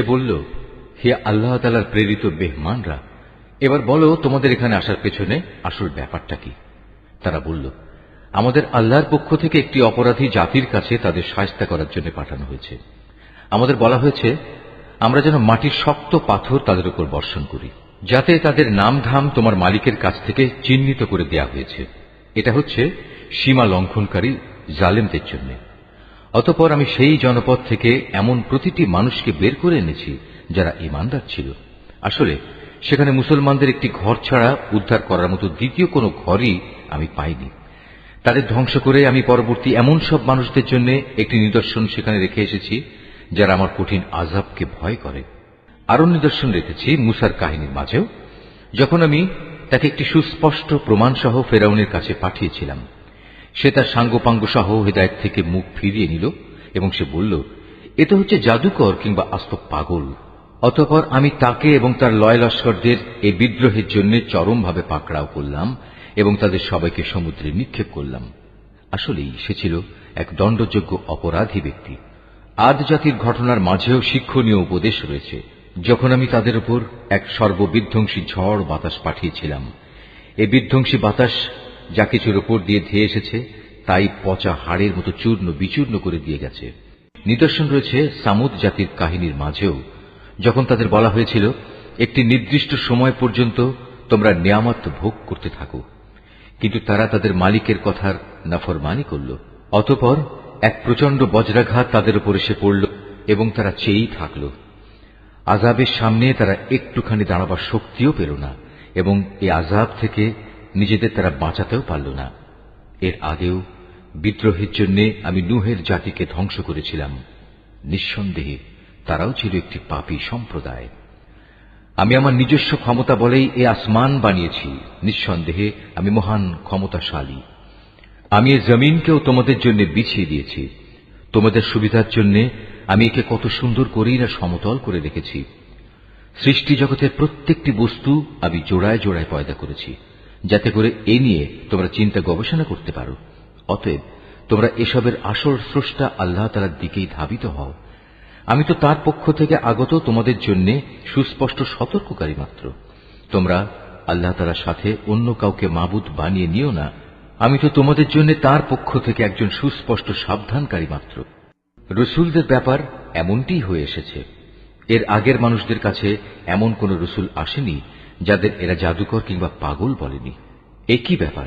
সে বলল, হে আল্লাহ তাআলার প্রেরিত মেহমানরা, এবার বলো তোমাদের এখানে আসার পেছনে আসল ব্যাপারটা কি। তারা বলল, আমাদের আল্লাহর পক্ষ থেকে একটি অপরাধী জাতির কাছে তাদের শায়েস্তা করার জন্য পাঠানো হয়েছে। আমাদের বলা হয়েছে আমরা যেন মাটির শক্ত পাথর তাদের উপর বর্ষণ করি, যাতে তাদের নামধাম তোমার মালিকের কাছ থেকে চিহ্নিত করে দেয়া হয়েছে। এটা হচ্ছে সীমা লঙ্ঘনকারী জালেমদের জন্য। অতঃপর আমি সেই জনপদ থেকে এমন প্রতিটি মানুষকে বের করে এনেছি যারা ঈমানদার ছিল। আসলে সেখানে মুসলমানদের একটি ঘর ছাড়া উদ্ধার করার মতো দ্বিতীয় কোনো ঘরই আমি পাইনি। তাদের ধ্বংস করে আমি পরবর্তী এমন সব মানুষদের জন্য একটি নিদর্শন সেখানে রেখে এসেছি যারা আমার কঠিন আযাবকে ভয় করে। আরো নিদর্শন রেখেছি মুসার কাহিনীর মাঝেও, যখন আমি তাকে একটি সুস্পষ্ট প্রমাণ সহ ফেরাউনের কাছে পাঠিয়েছিলাম। সে তার সাঙ্গপাঙ্গ সহ হিদায়াত থেকে মুখ ফিরিয়ে নিল এবং সে বলল, এ তো হচ্ছে জাদুকর কিংবা আস্ত পাগল। অতঃপর আমি তাকে এবং তার লয় লস্করদের এই বিদ্রোহের জন্য চরমভাবে পাকড়াও করলাম এবং তাদের সবাইকে সমুদ্রে নিক্ষেপ করলাম। আসলেই সে ছিল এক দণ্ডযোগ্য অপরাধী ব্যক্তি। আদ জাতির ঘটনার মাঝেও শিক্ষণীয় উপদেশ রয়েছে। যখন আমি তাদের উপর এক সর্ববিধ্বংসী ঝড় বাতাস পাঠিয়েছিলাম, এই বিধ্বংসী বাতাস যা কিছুর উপর দিয়ে ধেয়ে এসেছে তাই পচা হাড়ের মতো চূর্ণ বিচূর্ণ করে দিয়ে গেছে। নিদর্শন রয়েছে সামুদ জাতির কাহিনীর মাঝেও, যখন তাদের বলা হয়েছিল একটি নির্দিষ্ট সময় পর্যন্ত তোমরা নিয়ামত ভোগ করতে থাকো, কিন্তু তারা তাদের মালিকের কথার নাফরমানি করল। অতঃপর এক প্রচন্ড বজ্রাঘাত তাদের উপর এসে পড়ল এবং তারা চেয়েই থাকল। আযাবের সামনে তারা একটুখানি দাঁড়াবার শক্তিও পেল না এবং এই আযাব থেকে নিজেদের তারা বাঁচাতেও পারল না। এর আগেও বিদ্রোহের জন্য আমি নূহের জাতিকে ধ্বংস করেছিলাম। নিঃসন্দেহে তারাও ছিল একটি পাপী সম্প্রদায়। আমি আমার নিজস্ব ক্ষমতা বলেই এ আসমান বানিয়েছি। নিঃসন্দেহে আমি মহান ক্ষমতাশালী। আমি এ জমিনকেও তোমাদের জন্য বিছিয়ে দিয়েছি। তোমাদের সুবিধার জন্য আমি একে কত সুন্দর করেই না সমতল করে রেখেছি। সৃষ্টি জগতের প্রত্যেকটি বস্তু আমি জোড়ায় জোড়ায় পয়দা করেছি, যাতে করে এ নিয়ে তোমরা চিন্তা গবেষণা করতে পারো। অতএব তোমরা এসবের আসল স্রষ্টা আল্লাহ তাআলার দিকেই ধাবিত হও। আমি তো তার পক্ষ থেকে আগত তোমাদের জন্য সুস্পষ্ট সতর্ককারী মাত্র। তোমরা আল্লাহ তাআলার সাথে অন্য কাউকে মাবুদ বানিয়ে নিও না। আমি তো তোমাদের জন্য তার পক্ষ থেকে একজন সুস্পষ্ট সাবধানকারী মাত্র। রসুলদের ব্যাপার এমনটিই হয়ে এসেছে। এর আগের মানুষদের কাছে এমন কোন রসুল আসেনি যাদের এরা জাদুকর কিংবা পাগল বলেনি। একই ব্যাপার,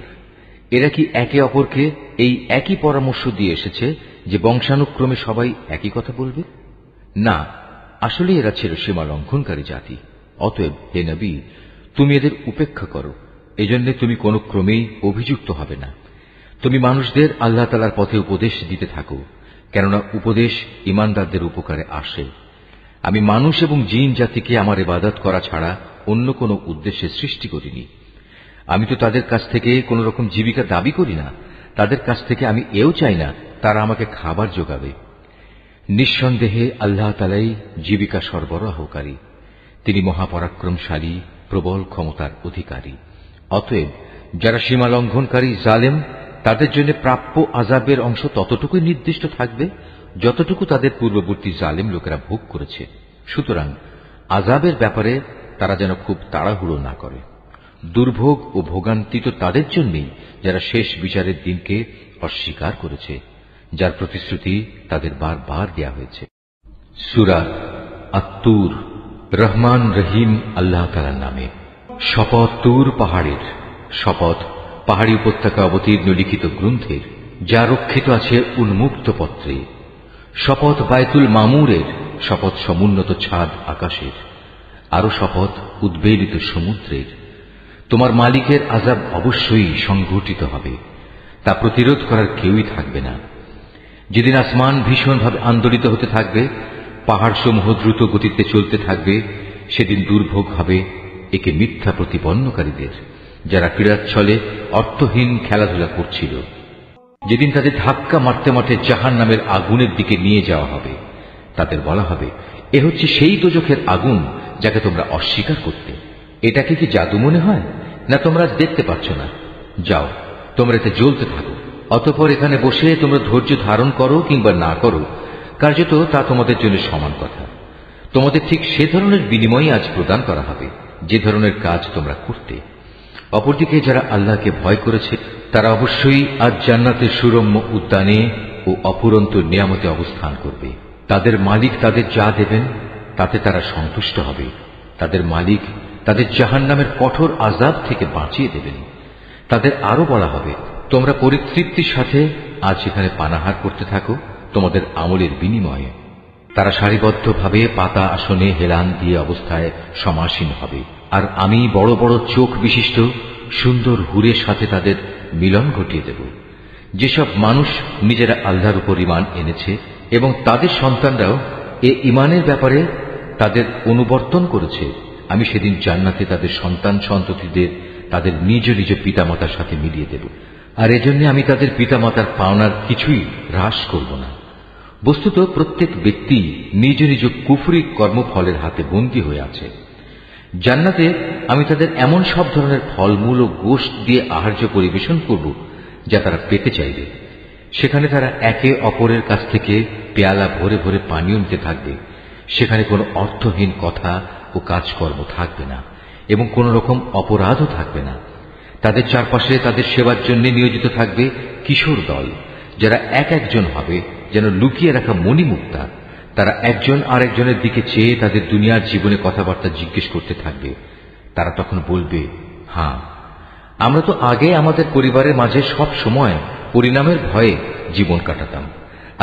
এরা কি একে অপরকে এই একই পরামর্শ দিয়ে এসেছে যে বংশানুক্রমে সবাই একই কথা বলবে? না, আসলে এরা ছিল সীমা লঙ্ঘনকারী জাতি। অতএব হে নবী, তুমি এদের উপেক্ষা করো। এজন্য তুমি কোন ক্রমেই অভিযুক্ত হবে না। তুমি মানুষদের আল্লাহ তাআলার পথে উপদেশ দিতে থাকো, কেননা উপদেশ ঈমানদারদের উপকারে আসে। আমি মানুষ এবং জিন জাতিকে আমার ইবাদত করা ছাড়া অন্য কোন উদ্দেশ্যে সৃষ্টি করিনি। আমি তো তাদের কাছ থেকে কোন রকম জীবিকা দাবি করি না। তাদের কাছ থেকে আমি এও চাই না তারা আমাকে খাবার যোগাবে। নিঃসন্দেহে আল্লাহ তাআলাই জীবিকা সরবরাহকারী। তিনি মহাপরাক্রমশালী, প্রবল ক্ষমতার অধিকারী। অতএব যারা সীমা লঙ্ঘনকারী জালেম, তাদের জন্য প্রাপ্য আযাবের অংশ ততটুকুই নির্দিষ্ট থাকবে যতটুকু তাদের পূর্ববর্তী জালেম লোকেরা ভোগ করেছে। সুতরাং আযাবের ব্যাপারে তারা যেন খুব তাড়াহুড়ো না করে। দুর্ভোগ ও ভোগান্তি তো তাদের জন্যই যারা শেষ বিচারের দিনকে অস্বীকার করেছে, যার প্রতিশ্রুতি তাদের বারবার দেয়া হয়েছে। সূরা আত-তুর। রহমান রহিম আল্লাহ তাআলার নামে। শপথ তুর পাহাড়ের, শপথ পাহাড়ি উপত্যকা অবতীর্ণ লিখিত গ্রন্থের, যা রক্ষিত আছে উন্মুক্ত পত্রে। শপথ বায়তুল মামুরের, শপথ সমুন্নত ছাদ আকাশের। আরো শপথ উদ্বেলিত সমুদ্রের। তোমার মালিকের আযাব অবশ্যই সংঘটিত হবে, তা প্রতিরোধ করার কেউই থাকবে না। যেদিন আসমান ভীষণভাবে আন্দোলিত হতে থাকবে, পাহাড় সমূহ দ্রুত গতিতে চলতে থাকবে, সেদিন দুর্ভোগ হবে একে মিথ্যা প্রতিপন্নকারীদের, যারা ক্রীড়াচ্ছলে অর্থহীন খেলাধুলা করছিল। যেদিন তাদের ধাক্কা মারতে মারতে জাহান্নামের আগুনের দিকে নিয়ে যাওয়া হবে, তাদের বলা হবে, এ হচ্ছে সেই দোজখের আগুন যাকে তোমরা অস্বীকার করতে। এটাকে কি জাদু মনে হয়, না তোমরা দেখতে পাচ্ছ না? যাও, তোমরা এতে জ্বলতে থাকো। অতঃপর এখানে বসে তোমরা ধৈর্য ধারণ করো কিংবা না করো, কার্যত তা তোমাদের জন্য সমান কথা। তোমাদের ঠিক সে ধরনের বিনিময়ই আজ প্রদান করা হবে যে ধরনের কাজ তোমরা করতে। অপরদিকে যারা আল্লাহকে ভয় করেছে তারা অবশ্যই আজ জান্নাতের সুরম্য উদ্যানে ও অফুরন্ত নিয়ামতে অবস্থান করবে। তাদের মালিক তাদের যা দেবেন তাতে তারা সন্তুষ্ট হবে। তাদের মালিক তাদের জাহান্নামের কঠোর আযাব থেকে বাঁচিয়ে দেবেন। তাদের আরো বলা হবে, তোমরা পরিতৃপ্তির সাথে আজ এখানে পানাহার করতে থাকো তোমাদের আমলের বিনিময়ে। তারা সারিবদ্ধভাবে পাতা আসনে হেলান দিয়ে অবস্থায় সমাসীন হবে, আর আমি বড় বড় চোখ বিশিষ্ট সুন্দর হুরের সাথে তাদের মিলন ঘটিয়ে দেব। যেসব মানুষ নিজেরা আল্লাহর উপর ঈমান এনেছে এবং তাদের সন্তানরাও এ ঈমানের ব্যাপারে তাদের অনুবর্তন করেছে, আমি সেদিন জান্নাতে তাদের সন্তান সন্ততিদের তাদের নিজ নিজ পিতামাতার সাথে মিলিয়ে দেব। আর এজন্য আমি তাদের পিতামাতার পাওনার কিছুই হ্রাস করব না। বস্তুত প্রত্যেক ব্যক্তি নিজ নিজ কুফরি কর্মফলের হাতে বন্দী হয়ে আছে। জান্নাতে আমি তাদের এমন সব ধরনের ফলমূল ও গোশত দিয়ে আহার্য পরিবেশন করব যা তারা পেতে চাইবে। সেখানে তারা একে অপরের কাছ থেকে পেয়ালা ভরে ভরে পানীয় নিতে থাকবে। সেখানে কোনো অর্থহীন কথা ও কাজকর্ম থাকবে না এবং কোন রকম অপরাধও থাকবে না। তাদের চারপাশে তাদের সেবার জন্য নিয়োজিত থাকবে কিশোর দল, যারা এক একজন হবে যেন লুকিয়ে রাখা মণিমুক্তা। তারা একজন আরেকজনের দিকে চেয়ে তাদের দুনিয়ার জীবনে কথাবার্তা জিজ্ঞেস করতে থাকবে। তারা তখন বলবে, হ্যাঁ, আমরা তো আগে আমাদের পরিবারের মাঝে সব সময় পরিণামের ভয়ে জীবন কাটাতাম,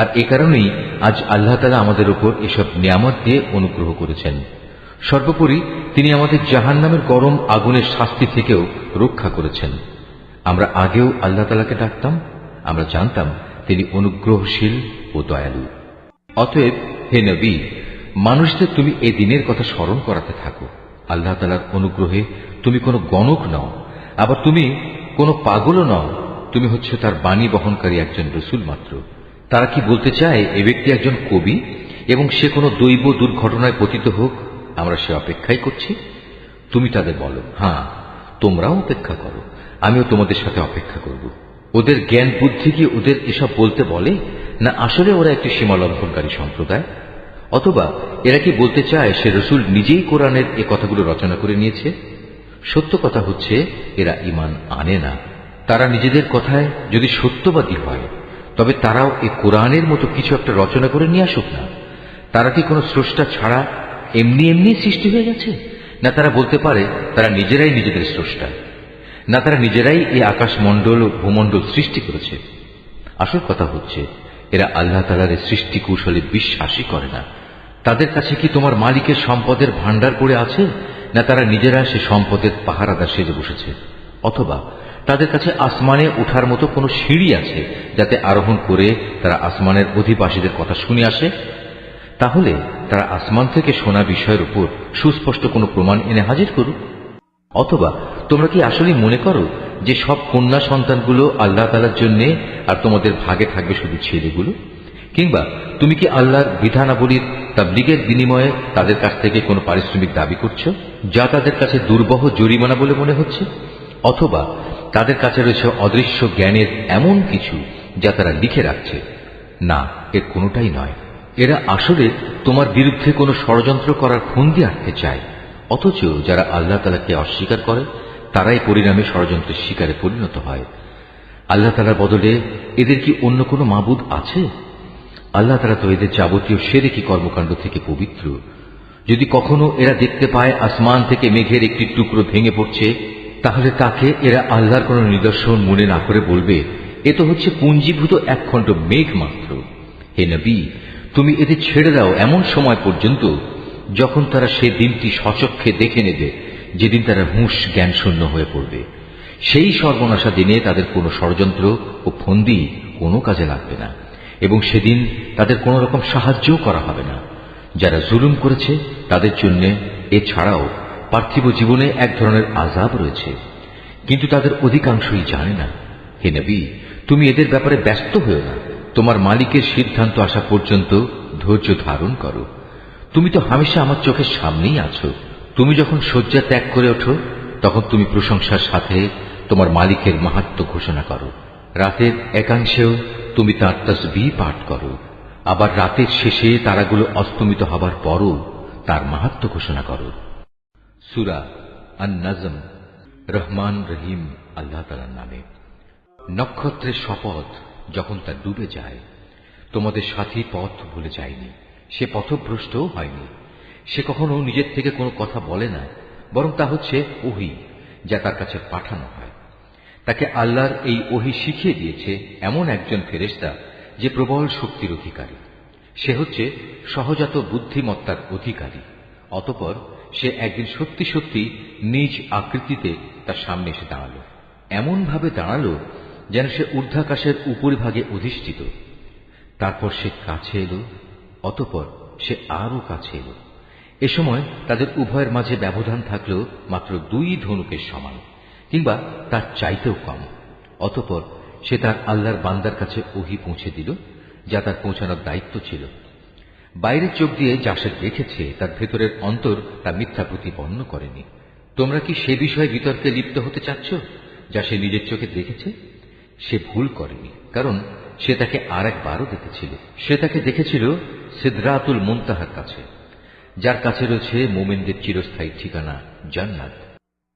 আর এ কারণেই আজ আল্লাহ তাআলা আমাদের উপর এসব নিয়ামত দিয়ে অনুগ্রহ করেছেন। সর্বোপরি তিনি আমাদের জাহান্নামের গরম আগুনের শাস্তি থেকেও রক্ষা করেছেন। আমরা আগেও আল্লাহ তাআলাকে ডাকতাম, আমরা জানতাম তিনি অনুগ্রহশীল ও দয়ালু। অতএব হে নবী, মানুষদের তুমি এই দিনের কথা স্মরণ করাতে থাকো। আল্লাহ তাআলার অনুগ্রহে তুমি কোনো গণক নও, আবার তুমি কোনো পাগলও নও। তুমি হচ্ছে তার বাণী বহনকারী একজন রসুল মাত্র। তারা কি বলতে চায় এ ব্যক্তি একজন কবি এবং সে কোনো দৈব দুর্ঘটনায় পতিত হোক, আমরা সে অপেক্ষাই করছি। তুমি তাদের বলো, হ্যাঁ, তোমরাও অপেক্ষা করো, আমিও তোমাদের সাথে অপেক্ষা করব। ওদের জ্ঞান বুদ্ধি কি ওদের এসব বলতে বলে, না আসলে ওরা একটি সীমালঙ্ঘনকারী সম্প্রদায়? অথবা এরা কি বলতে চায় সে রসুল নিজেই কোরআনের এ কথাগুলো রচনা করে নিয়েছে? সত্য কথা হচ্ছে এরা ঈমান আনে না। তারা নিজেদের কথায় যদি সত্যবাদী হয় তবে তারাও এ কোরআনের মতো কিছু একটা রচনা করে নিয়ে আসুক না। তারা কি কোনো স্রষ্টা ছাড়া এমনি এমনি সৃষ্টি হয়ে গেছে? না তারা বলতে পারে তারা নিজেরাই নিজেদের স্রষ্টা? না তারা নিজেরাই এই আকাশমণ্ডল ও ভূমণ্ডল সৃষ্টি করেছে? আসল কথা হচ্ছে এরা আল্লাহ তাআলার সৃষ্টি কৌশলে বিশ্বাসই করে না। তাদের কাছে কি তোমার মালিকের সম্পদের ভাণ্ডার পড়ে আছে, না তারা নিজেরা সে সম্পদের পাহারাদার সেজে বসেছে? অথবা তাদের কাছে আসমানে ওঠার মতো কোনো সিঁড়ি আছে যাতে আরোহণ করে তারা আসমানের অধিবাসীদের কথা শুনে আসে? তাহলে তারা আসমান থেকে শোনা বিষয়ের উপর সুস্পষ্ট কোনো প্রমাণ এনে হাজির করুক। অথবা তোমরা কি আসলে মনে করো যে সব কন্যা সন্তানগুলো আল্লাহ তাআলার জন্য আর তোমাদের ভাগে থাকবে শুধু ছেলেগুলো? কিংবা তুমি কি আল্লাহর বিধানাবলীর তাবলীগের বিনিময়ে তাদের কাছ থেকে কোনো পারিশ্রমিক দাবি করছো, যা তাদের কাছে দুর্বহ জরিমানা বলে মনে হচ্ছে? অথবা তাদের কাছে রয়েছে অদৃশ্য জ্ঞানের এমন কিছু যা তারা লিখে রাখছে? না, এর কোনোটাই নয়। এরা আসলে তোমার বিরুদ্ধে কোনো ষড়যন্ত্র করার ফন্দি আটকে চায়। অথচ যারা আল্লাহ তাআলাকে অস্বীকার করে তারাই পরিণামে ষড়যন্ত্রের শিকারে পরিণত হয়। আল্লাহ তাআলার বদলে এদের কি অন্য কোনো মাবুদ আছে? আল্লাহ তাআলা তো এদের যাবতীয় শিরকি কর্মকাণ্ড থেকে পবিত্র। যদি কখনো এরা দেখতে পায় আসমান থেকে মেঘের একটি টুকরো ভেঙে পড়ছে, তাহলে তাকে এরা আল্লাহর কোনো নিদর্শন মনে না করে বলবে এ তো হচ্ছে পুঞ্জীভূত একখণ্ড মেঘ মাত্র। হে নবী, তুমি এদের ছেড়ে দাও এমন সময় পর্যন্ত যখন তারা সে দিনটি স্বচক্ষে দেখে নেবে যেদিন তারা হুঁশ জ্ঞান শূন্য হয়ে পড়বে। সেই সর্বনাশা দিনে তাদের কোনো ষড়যন্ত্র ও ফন্দি কোনো কাজে লাগবে না এবং সেদিন তাদের কোনো রকম সাহায্যও করা হবে না। যারা জুলুম করেছে তাদের জন্য এছাড়াও পার্থিব জীবনে এক ধরনের আযাব রয়েছে, কিন্তু তাদের অধিকাংশই জানে না। হে নবী, তুমি এদের ব্যাপারে ব্যস্ত হও না। তোমার মালিকের সিদ্ধান্ত আসা পর্যন্ত ধৈর্য ধারণ করো। তুমি তো হামেশা আমার চোখের সামনেই আছো। তুমি যখন শয্যা ত্যাগ করে ওঠো তখন তুমি প্রশংসার সাথে তোমার মালিকের মাহাত্ম্য ঘোষণা করো। রাতের একাংশেও তুমি তাঁর তাসবিহ পাঠ করো। আবার রাতের শেষে তারাগুলো অস্তমিত হবার পরও তার মাহাত্ম্য ঘোষণা করো। সূরা আন-নাজম। রহমান রহিম আল্লাহ তাআলার নামে। নক্ষত্রের শপথ, যখন তা ডুবে যায়, তোমাদের সাথী পথ ভুলে যায়নি, সে পথভ্রষ্টও হয়নি। সে কখনো নিজের থেকে কোনো কথা বলে না, বরং তা হচ্ছে ওহী, যা তার কাছে পাঠানো হয়। তাকে আল্লাহর এই ওহী শিখিয়ে দিয়েছে এমন একজন ফেরেশতা যে প্রবল শক্তির অধিকারী। সে হচ্ছে সহজাত বুদ্ধিমত্তার অধিকারী। অতঃপর সে একদিন সত্যি সত্যি নিজ আকৃতিতে তার সামনে এসে দাঁড়াল। এমন ভাবে দাঁড়াল যেন সে ঊর্ধ্বাকাশের উপরিভাগে অধিষ্ঠিত। তারপর সে কাছে এলো, অতঃপর সে আরো কাছে এলো। এ সময় তাদের উভয়ের মাঝে ব্যবধান থাকল মাত্র 2 ধনুকের সমান, কিংবা তার চাইতেও কম। অতঃপর সে তার আল্লাহর বান্দার কাছে ওহী পৌঁছে দিল, যা তার পৌঁছানোর দায়িত্ব ছিল। বাইরের চোখ দিয়ে যা সে দেখেছে, তার ভেতরের অন্তর তা মিথ্যা প্রতিপন্ন করেনি। তোমরা কি সে বিষয়ে বিতর্কে লিপ্ত হতে চাচ্ছ যা সে নিজের চোখে দেখেছে? সে ভুল করেনি, কারণ সে তাকে আর একবারও দেখেছিল। সে তাকে দেখেছিল সিদরাতুল মুনতাহার কাছে, যার কাছে রয়েছে মুমিনদের চিরস্থায়ী ঠিকানা জান্নাত।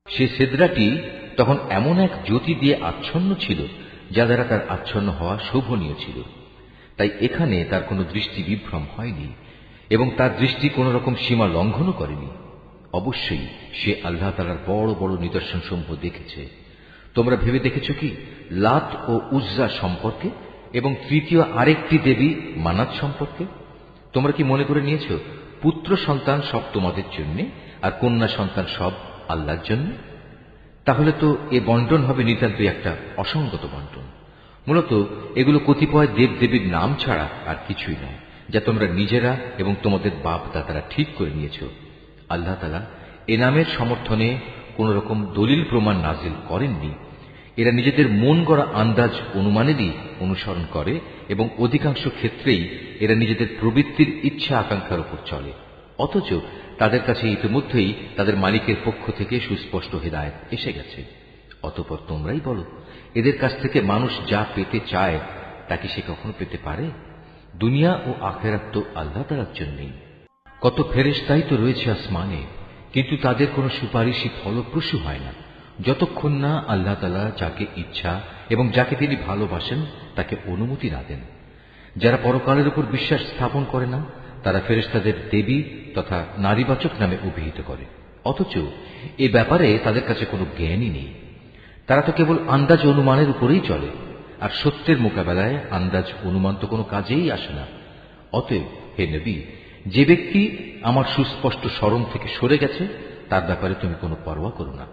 সে সিদরাটি তখন এমন এক জ্যোতি দিয়ে আচ্ছন্ন ছিল, যা দ্বারা তার আচ্ছন্ন হওয়া শোভনীয় ছিল। তাই এখানে তার কোনো দৃষ্টি বিভ্রম হয়নি, এবং তার দৃষ্টি কোন রকম সীমা লঙ্ঘনও করেনি। অবশ্যই সে আল্লাহ তাআলার বড় বড় নিদর্শন সমূহ দেখেছে। তোমরা ভেবে দেখেছ কি লাত ও উজ্জা সম্পর্কে, এবং তৃতীয় আরেকটি দেবী মানাত সম্পর্কে? তোমরা কি মনে করে নিয়েছ পুত্র সন্তান সব তোমাদের জন্য, আর কন্যা সন্তান সব আল্লাহর জন্য? তাহলে তো এ বন্টন হবে নিতান্তই একটা অসঙ্গত বন্টন। মূলত এগুলো কতিপয় দেবদেবীর নাম ছাড়া আর কিছুই নয়, যা তোমরা নিজেরা এবং তোমাদের বাপ দাদারা ঠিক করে নিয়েছ। আল্লাহ তাআলা এ নামের সমর্থনে কোন রকম দলিল প্রমাণ নাজিল করেননি। এরা নিজেদের মন গড়া আন্দাজ অনুমানেরই অনুসরণ করে, এবং অধিকাংশ ক্ষেত্রেই এরা নিজেদের প্রবৃত্তির ইচ্ছা আকাঙ্ক্ষার উপর চলে। অথচ তাদের কাছে ইতিমধ্যেই তাদের মালিকের পক্ষ থেকে সুস্পষ্ট হিদায়াত এসে গেছে। অতঃপর তোমরাই বলো, এদের কাছ থেকে মানুষ যা পেতে চায় তা কি সে কখনো পেতে পারে? দুনিয়া ও আখিরাত তো আল্লাহ তাআলার জন্যই। কত ফেরেশতাই তো রয়েছে আসমানে, কিন্তু তাদের কোনো সুপারিশই ফলপ্রসূ হয় না, যতক্ষণ না আল্লাহ তাআলা যাকে ইচ্ছা এবং যাকে তিনি ভালোবাসেন তাকে অনুমতি না দেন। যারা পরকালের উপর বিশ্বাস স্থাপন করে না, তারা ফেরেশতাদের দেবী তথা নারীবাচক নামে অভিহিত করে, অথচ এ ব্যাপারে তাদের কাছে কোনো জ্ঞানই নেই। তারা তো কেবল আন্দাজ অনুমানের উপরেই চলে, আর সত্যের মোকাবেলায় আন্দাজ অনুমান তো কোনো কাজেই আসে না। অতএব হে নবী, যে ব্যক্তি আমার সুস্পষ্ট স্মরণ থেকে সরে গেছে তার ব্যাপারে তুমি কোনো পরোয়া করো না,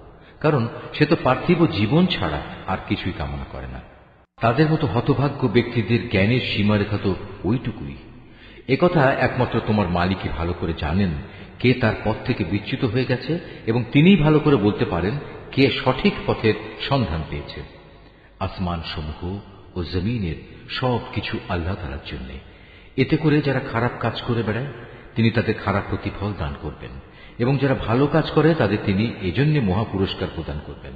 কারণ সে তো পার্থিব জীবন ছাড়া আর কিছুই কামনা করে না। তাদের মতো হতভাগ্য ব্যক্তিদের জ্ঞানের সীমারেখা তো ওইটুকুই। একথা একমাত্র তোমার মালিকই ভালো করে জানেন কে তার পথ থেকে বিচ্যুত হয়ে গেছে, এবং তিনিই ভালো করে বলতে পারেন কে সঠিক পথের সন্ধান পেয়েছে। আসমান সমূহ ও জমিনের সব কিছু আল্লাহ তাআলার জন্য। এতে করে যারা খারাপ কাজ করে বেড়ায় তিনি তাদের খারাপ প্রতিফল দান করবেন, এবং যারা ভালো কাজ করে তাদের তিনি এজন্য মহাপুরস্কার প্রদান করবেন।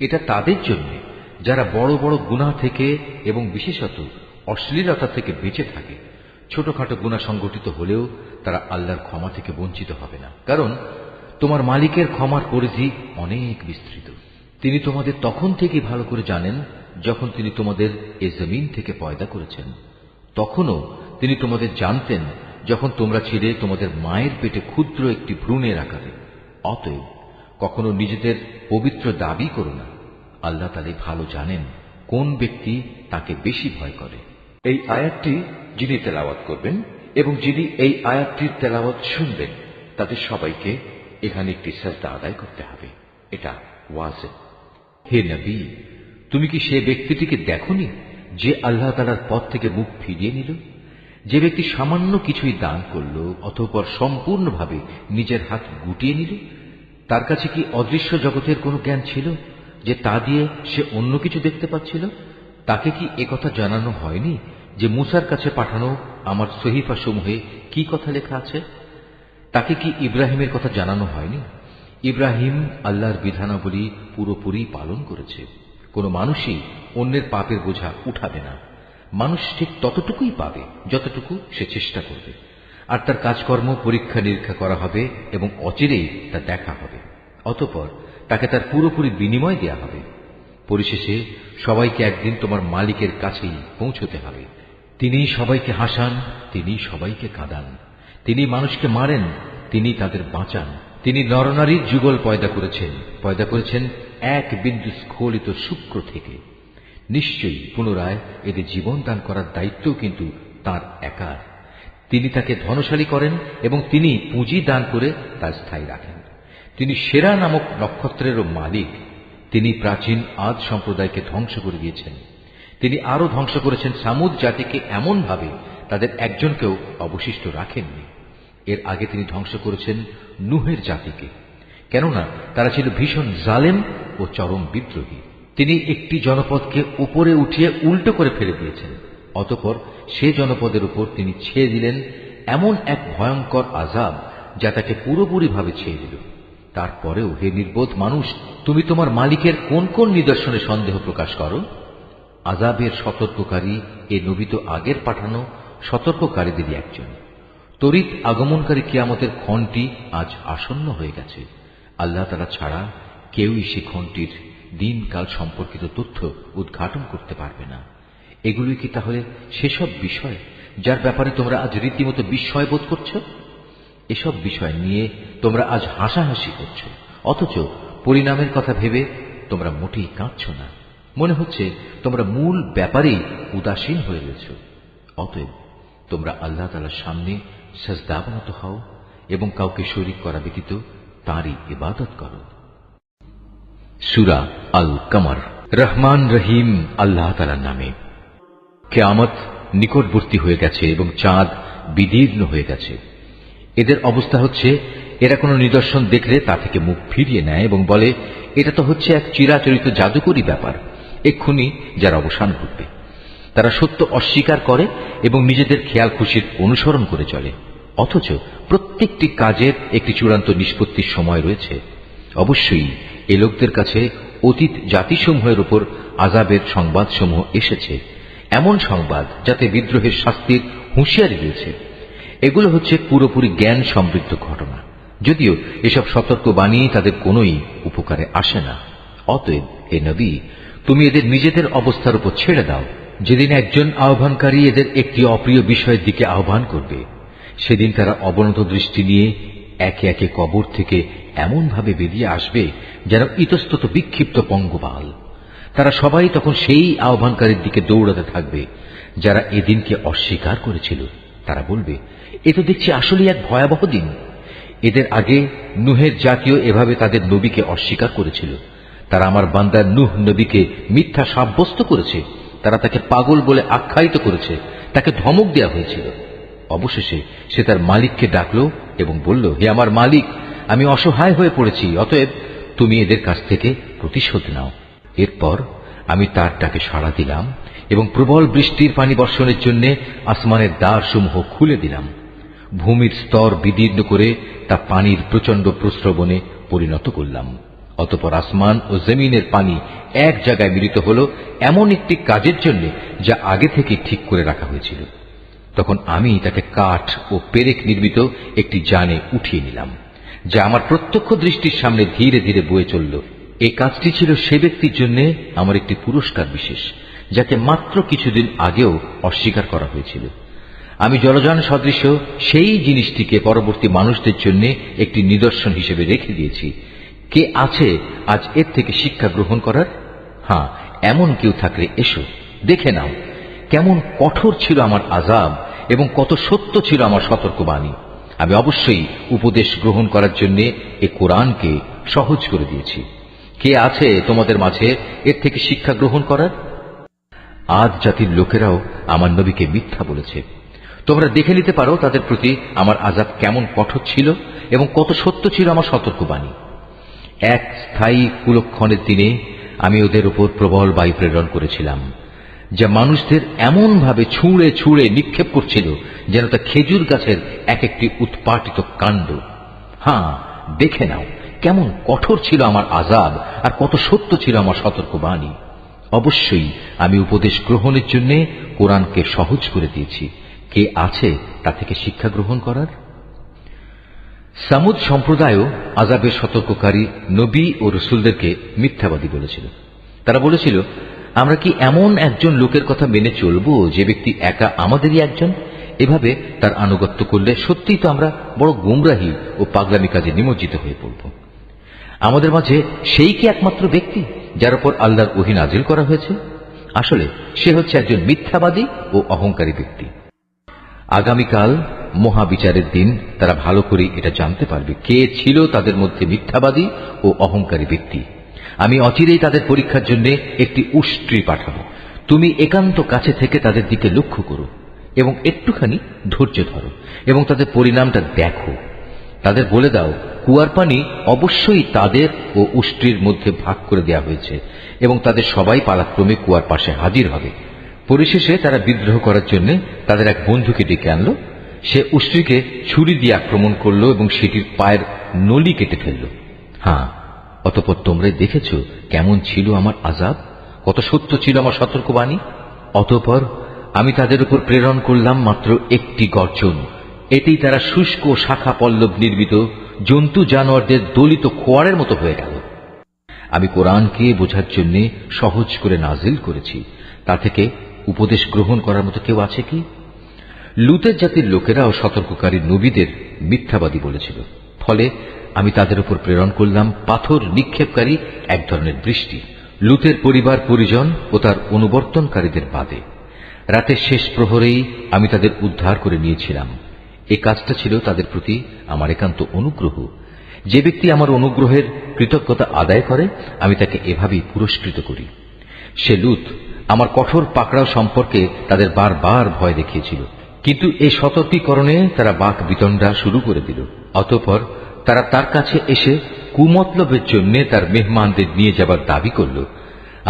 এটা তাদের জন্য যারা বড় বড় গুনাহ থেকে এবং বিশেষত অশ্লীলতা থেকে বেঁচে থাকে। ছোটখাটো গুনাহ সংগঠিত হলেও তারা আল্লাহর ক্ষমা থেকে বঞ্চিত হবে না, কারণ তোমার মালিকের ক্ষমার পরিধি অনেক বিস্তৃত। তিনি তোমাদের তখন থেকে ভালো করে জানেন যখন তিনি তোমাদের এ জমিন থেকে পয়দা করেছেন। তখনও তিনি তোমাদের জানতেন যখন তোমরা ছিলে তোমাদের মায়ের পেটে ক্ষুদ্র একটি ভ্রূণের আকারে। অতএব কখনো নিজেদের পবিত্র দাবি করো না। আল্লাহ তাআলা ভালো জানেন কোন ব্যক্তি তাকে বেশি ভয় করে। এই আয়াতটি যিনি তেলাওয়াত করবেন এবং যিনি এই আয়াতটির তেলাওয়াত শুনবেন তাদের সবাইকে এখানে একটি সাজদা আদায় করতে হবে। এটা ওয়াজিব। হে নবী, তুমি কি সে ব্যক্তিটিকে দেখোনি যে আল্লাহ তাআলার পথ থেকে মুখ ফিরিয়ে নিল? যে ব্যক্তি সামান্য কিছুই দান করল অতঃপর সম্পূর্ণভাবে নিজের হাত গুটিয়ে নিল, তার কাছে কি অদৃশ্য জগতের কোনো জ্ঞান ছিল যে তা দিয়ে সে অন্য কিছু দেখতে পাচ্ছিল? তাকে কি একথা জানানো হয়নি যে মুসার কাছে পাঠানো আমার সহিফা সমূহে কি কথা লেখা আছে? তাকে কি ইব্রাহিমের কথা জানানো হয়নি? ইব্রাহিম আল্লাহর বিধানাবলী পুরোপুরি পালন করেছে। কোনো মানুষই অন্যের পাপের বোঝা উঠাবে না। মানুষ ঠিক ততটুকুই পাবে যতটুকু সে চেষ্টা করবে। আর তার কাজকর্ম পরীক্ষা নিরীক্ষা করা হবে এবং অচিরেই তা দেখা হবে। অতঃপর তাকে তার পুরোপুরি বিনিময় দেয়া হবে। পরিশেষে সবাইকে একদিন তোমার মালিকের কাছেই পৌঁছতে হবে। তিনি সবাইকে হাসান, তিনি সবাইকে কাঁদান, তিনি মানুষকে মারেন, তিনি তাদের বাঁচান। তিনি নরনারীর যুগল পয়দা করেছেন এক বিন্দু স্খলিত শুক্র থেকে। নিশ্চয়ই পুনরায় এদের জীবন দান করার দায়িত্ব কিন্তু তাঁর একার। তিনি তাকে ধনশালী করেন এবং তিনি পুঁজি দান করে তা স্থায়ী রাখেন। তিনি সেরা নামক নক্ষত্রেরও মালিক। তিনি প্রাচীন আদ সম্প্রদায়কে ধ্বংস করে দিয়েছেন। তিনি আরো ধ্বংস করেছেন সামুদ জাতিকে এমন ভাবে তাদের একজনকেও অবশিষ্ট রাখেননি। এর আগে তিনি ধ্বংস করেছেন নূহের জাতিকে, কেননা তারা ছিল ভীষণ জালেম ও চরম বিদ্রোহী। তিনি একটি জনপদকে উপরে উঠিয়ে উল্টো করে ফেলে দিয়েছেন। অতঃপর সে জনপদের উপর তিনি ছেয়ে দিলেন এমন এক ভয়ঙ্কর আযাব যা তাকে পুরোপুরিভাবে ছেয়ে দিল। তারপরেও হে নির্বোধ মানুষ, তুমি তোমার মালিকের কোন কোন নিদর্শনে সন্দেহ প্রকাশ করো? আযাবের সতর্ককারী এ নবী তো আগের পাঠানো সতর্ককারীদেরই একজন। তড়িৎ আগমনকারী কিয়ামতের ক্ষণটি আজ আসন্ন হয়ে গেছে। আল্লাহ তাআলা ছাড়া কেউই সে ক্ষণটির দিনকাল সম্পর্কিত তথ্য উদ্ঘাটন করতে পারবে না। এগুলোই কি তাহলে সেসব বিষয় যার ব্যাপারে তোমরা আজ রীতিমতো বিস্ময় বোধ করছো? এসব বিষয় নিয়ে তোমরা আজ হাসাহাসি করছো, অথচ পরিণামের কথা ভেবে তোমরা মোটেই কাঁদছ না। মনে হচ্ছে তোমরা মূল ব্যাপারেই উদাসীন হয়ে রয়েছ। অতএব তোমরা আল্লাহ তাআলার সামনে সাজদাবনত হও এবং কাউকে শরীক করা ব্যতীত তাঁরই ইবাদত করো। সূরা আল কমর। রহমান রহিম আল্লাহ তাআলার নামে। কিয়ামত নিকটবর্তী হয়ে গেছে এবং চাঁদ বিদীর্ণ হয়ে গেছে। এদের অবস্থা হচ্ছে, এরা কোনো নিদর্শন দেখলে তা থেকে মুখ ফিরিয়ে নেয় এবং বলে, এটা তো হচ্ছে এক চিরাচরিত জাদুকরী ব্যাপার, এক্ষুনি যার অবসান ঘটবে। তারা সত্য অস্বীকার করে এবং নিজেদের খেয়াল খুশির অনুসরণ করে চলে। অথচ প্রত্যেকটি কাজের একটি চূড়ান্ত নিষ্পত্তির সময় রয়েছে। অবশ্যই এ লোকদের কাছে অতীত জাতিসমূহের উপর আযাবের সংবাদসমূহ এসেছে, এমন সংবাদ যাতে বিদ্রোহের শাস্তির হুঁশিয়ারি রয়েছে। এগুলো হচ্ছে পুরোপুরি জ্ঞান সমৃদ্ধ ঘটনা, যদিও এসব সতর্কবাণী তাদের কোনোই উপকারে আসে না। অতএব হে নবী, তুমি এদের নিজেদের অবস্থার উপর ছেড়ে দাও। যেদিন একজন আহ্বানকারী এদের একটি অপ্রিয় বিষয়ের দিকে আহ্বান করবে, সেদিন তারা অবনত দৃষ্টি নিয়ে একে একে কবর থেকে এমনভাবে বেরিয়ে আসবে যেন ইতস্তত বিক্ষিপ্ত পঙ্গপাল। তারা সবাই তখন সেই আহ্বানকারীর দিকে দৌড়াতে থাকবে যারা এদিনকে অস্বীকার করেছিল। তারা বলবে, এ তো দেখছি আসলেই এক ভয়াবহ দিন। এদের আগে নূহের জাতীয় এভাবে তাদের নবীকে অস্বীকার করেছিল। তারা আমার বান্দা নূহ নবীকে মিথ্যা সাব্যস্ত করেছে, তারা তাকে পাগল বলে আখ্যায়িত করেছে, তাকে ধমক দেওয়া হয়েছিল। অবশেষে সে তার মালিককে ডাকল এবং বলল, হে আমার মালিক, আমি অসহায় হয়ে পড়েছি, অতএব তুমি এদের কাছ থেকে প্রতিশোধ নাও। এরপর আমি তার ডাকে সাড়া দিলাম এবং প্রবল বৃষ্টির পানি বর্ষণের জন্য আসমানের দ্বারসমূহ খুলে দিলাম। ভূমির স্তর বিদীর্ণ করে তা পানির প্রচণ্ড প্রস্রবণে পরিণত করলাম। অতঃপর আসমান ও জমিনের পানি এক জায়গায় মিলিত হল এমন একটি কাজের জন্য যা আগে থেকে ঠিক করে রাখা হয়েছিল। তখন আমি তাকে কাঠ ও পেরেক নির্মিত একটি যানে উঠিয়ে নিলাম, যা আমার প্রত্যক্ষ দৃষ্টির সামনে ধীরে ধীরে বয়ে চলল। এই কাজটি ছিল সে ব্যক্তির জন্য আমার একটি পুরস্কার বিশেষ, যাকে মাত্র কিছুদিন আগেও অস্বীকার করা হয়েছিল। আমি জলযান সদৃশ সেই জিনিসটিকে পরবর্তী মানুষদের জন্য একটি নিদর্শন হিসেবে রেখে দিয়েছি। কে আছে আজ এর থেকে শিক্ষা গ্রহণ করার? হ্যাঁ, এমন কেউ থাকলে এসো, দেখে নাও কেমন কঠোর ছিল আমার আযাব এবং কত সত্য ছিল আমার সতর্কবাণী। আমি অবশ্যই উপদেশ গ্রহণ করার জন্য এ কোরআনকে সহজ করে দিয়েছি। কে আছে তোমাদের মাঝে এর থেকে শিক্ষা গ্রহণ করার? আদ জাতির লোকেরাও আমার নবীকে মিথ্যা বলেছে। তোমরা দেখে নিতে পারো তাদের প্রতি আমার আযাব কেমন কঠোর ছিল এবং কত সত্য ছিল আমার সতর্কবাণী। এক স্থায়ী কুলক্ষণের দিনে আমি ওদের উপর প্রবল বায়ু প্রেরণ করেছিলাম, যা মানুষদের এমন ভাবে ছুঁড়ে ছুঁড়ে নিক্ষেপ করছিল যেন তা খেজুর গাছের এক একটি উৎপাটিত কাণ্ড। হ্যাঁ, দেখে নাও কেমন কঠোর ছিল আমার আযাব আর কত সত্য ছিল আমার সতর্কবাণী। অবশ্যই আমি উপদেশ গ্রহণের জন্য কোরআনকে সহজ করে দিয়েছি। কে আছে তা থেকে শিক্ষা গ্রহণ করার? সামুদ সম্প্রদায়ও আযাবের সতর্ককারী নবী ও রসুলদেরকে মিথ্যাবাদী বলেছিল। তারা বলেছিল, আমরা কি এমন একজন লোকের কথা মেনে চলব যে ব্যক্তি একা আমাদেরই একজন? এভাবে তার আনুগত্য করলে সত্যিই তো আমরা বড় গুমরাহি ও পাগলামি কাজে নিমজ্জিত হয়ে পড়ব। আমাদের মাঝে সেই কি একমাত্র ব্যক্তি যার উপর আল্লাহর ওহী নাজিল করা হয়েছে? আসলে সে হচ্ছে একজন মিথ্যাবাদী ও অহংকারী ব্যক্তি। আগামীকাল মহাবিচারের দিন তারা ভালো করে এটা জানতে পারবে কে ছিল তাদের মধ্যে মিথ্যাবাদী ও অহংকারী ব্যক্তি। আমি অচিরেই তাদের পরীক্ষার জন্য একটি উষ্ট্রি পাঠাবো। তুমি একান্ত কাছে থেকে তাদের দিকে লক্ষ্য করো এবং একটুখানি ধৈর্য ধরো এবং তাদের পরিণামটা দেখো। তাদের বলে দাও, কুয়ার পানি অবশ্যই তাদের ও উষ্ট্রির মধ্যে ভাগ করে দেওয়া হয়েছে এবং তাদের সবাই পালাক্রমে কুয়ার পাশে হাজির হবে। পরিশেষে তারা বিদ্রোহ করার জন্য তাদের এক বন্ধুকে ডেকে আনলো। সে উষ্ট্রিকে ছুরি দিয়ে আক্রমণ করলো এবং সেটির পায়ের নলি কেটে ফেলল। হ্যাঁ, অতঃপর তোমরাই দেখেছ কেমন ছিল আমার আযাব, কত সত্য ছিল আমার সতর্কবাণী। অতঃপর আমি তাদের উপর প্রেরণ করলাম মাত্র একটি গর্জন। এতেই তারা শুষ্ক শাখা পল্লব নির্মিত জন্তু জানোয়ারদের দলিত খোয়ারের মতো হয়ে গেল। আমি কোরআনকে বোঝার জন্য সহজ করে নাজিল করেছি, তা থেকে উপদেশ গ্রহণ করার মতো কেউ আছে কি? লুতের জাতির লোকেরাও সতর্ককারী নবীদের মিথ্যাবাদী বলেছিল। ফলে আমি তাদের উপর প্রেরণ করলাম পাথর নিক্ষেপকারী এক ধরনের বৃষ্টি, লুতের পরিবার পরিজন ও তার অনুবর্তনকারীদের বাদে। রাতের শেষ প্রহরেই আমি তাদের উদ্ধার করে নিয়েছিলাম। এই কাজটা ছিল তাদের প্রতি আমার একান্ত অনুগ্রহ। যে ব্যক্তি আমার অনুগ্রহের কৃতজ্ঞতা আদায় করে আমি তাকে এভাবেই পুরস্কৃত করি। সে লুত আমার কঠোর পাকড়াও সম্পর্কে তাদের বারবার ভয় দেখিয়েছিল, কিন্তু এই সতর্কীকরণে তারা বাক বিতণ্ডা শুরু করে দিল। অতঃপর তারা তার কাছে এসে কুমতলবের জন্য তার মেহমানদের নিয়ে যাবার দাবি করল।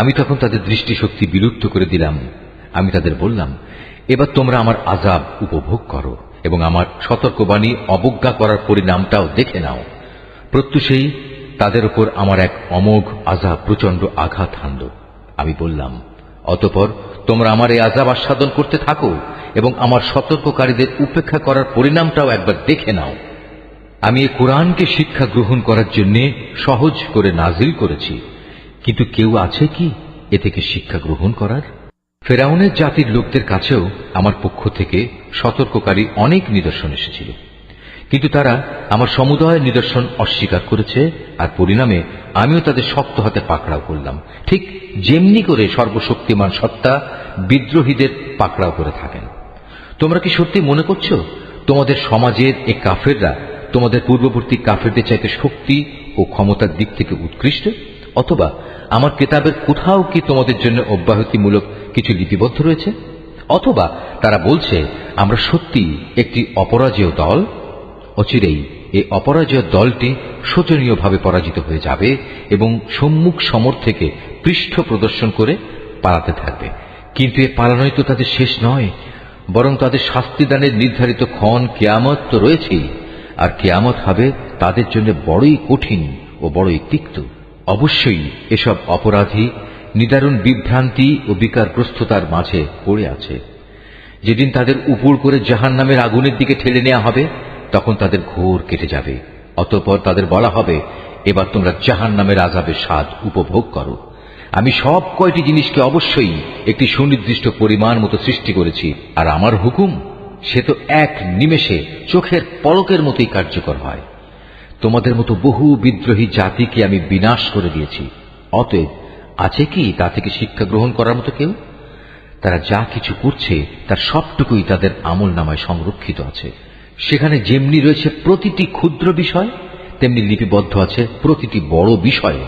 আমি তখন তাদের দৃষ্টিশক্তি বিলুপ্ত করে দিলাম। আমি তাদের বললাম, এবার তোমরা আমার আযাব উপভোগ করো এবং আমার সতর্কবাণী অবজ্ঞা করার পরিণামটাও দেখে নাও। প্রত্যুষেই তাদের উপর আমার এক অমোঘ আযাব প্রচন্ড আঘাত হানল। আমি বললাম, অতঃপর তোমরা আমার এই আযাব আস্বাদন করতে থাকো এবং আমার সতর্ককারীদের উপেক্ষা করার পরিণামটাও একবার দেখে নাও। আমি এই কোরআনকে শিক্ষা গ্রহণ করার জন্য সহজ করে নাজিল করেছি, কিন্তু কেউ আছে কি এ থেকে শিক্ষা গ্রহণ করার? ফেরাউনের জাতির লোকদের কাছেও আমার পক্ষ থেকে সতর্ককারী অনেক নিদর্শন এসেছিল, কিন্তু তারা আমার সমুদয় নিদর্শন অস্বীকার করেছে, আর পরিণামে আমিও তাদের শক্ত হাতে পাকড়াও করলাম, ঠিক যেমনি করে সর্বশক্তিমান সত্তা বিদ্রোহীদের পাকড়াও করে থাকেন। তোমরা কি সত্যি মনে করছো তোমাদের সমাজের এই কাফেররা তোমাদের পূর্ববর্তী কাফেরদের চাইতে শক্তি ও ক্ষমতার দিক থেকে উৎকৃষ্ট? অথবা আমার কিতাবের কোথাও কি তোমাদের জন্য অব্যাহতিমূলক কিছু লিপিবদ্ধ রয়েছে? অথবা তারা বলছে আমরা সত্যি একটি অপরাজেয় দল। অচিরেই এই অপরাজেয় দলটি শোচনীয়ভাবে পরাজিত হয়ে যাবে এবং সম্মুখ সমর থেকে পৃষ্ঠ প্রদর্শন করে পালাতে থাকবে। কিন্তু এ পালানোই তো তাদের শেষ নয়, বরং তাদের শাস্তিদানের নির্ধারিত ক্ষণ কিয়ামত তো রয়েছেই, আর কিয়ামত হবে তাদের জন্য বড়ই কঠিন ও বড়ই তিক্ত। অবশ্যই এসব অপরাধী নিদারুণ বিভ্রান্তি ও বিকারগ্রস্ততার মাঝে পড়ে আছে। যেদিন তাদের উপর করে জাহান্নামের আগুনের দিকে ঠেলে নেওয়া হবে, তখন তাদের ঘোর কেটে যাবে। অতঃপর তাদের বলা হবে, এবার তোমরা জাহান্নামের আযাবের স্বাদ উপভোগ করো। আমি সব কয়টি জিনিসকে অবশ্যই একটি সুনির্দিষ্ট পরিমাণ মতো সৃষ্টি করেছি, আর আমার হুকুম সে তো এক নিমেষে চোখের পলকের মতোই কার্যকর হয়। তোমাদের মতো বহু বিদ্রোহী জাতিকে আমি বিনাশ করে দিয়েছি। অতএব আছে কি তা থেকে শিক্ষা গ্রহণ করার মতো কেউ? তারা যা কিছু করছে তার সবটুকুই তাদের আমল নামায় সংরক্ষিত আছে। সেখানে যেমনি রয়েছে প্রতিটি ক্ষুদ্র বিষয়, তেমনি লিপিবদ্ধ আছে প্রতিটি বড় বিষয়।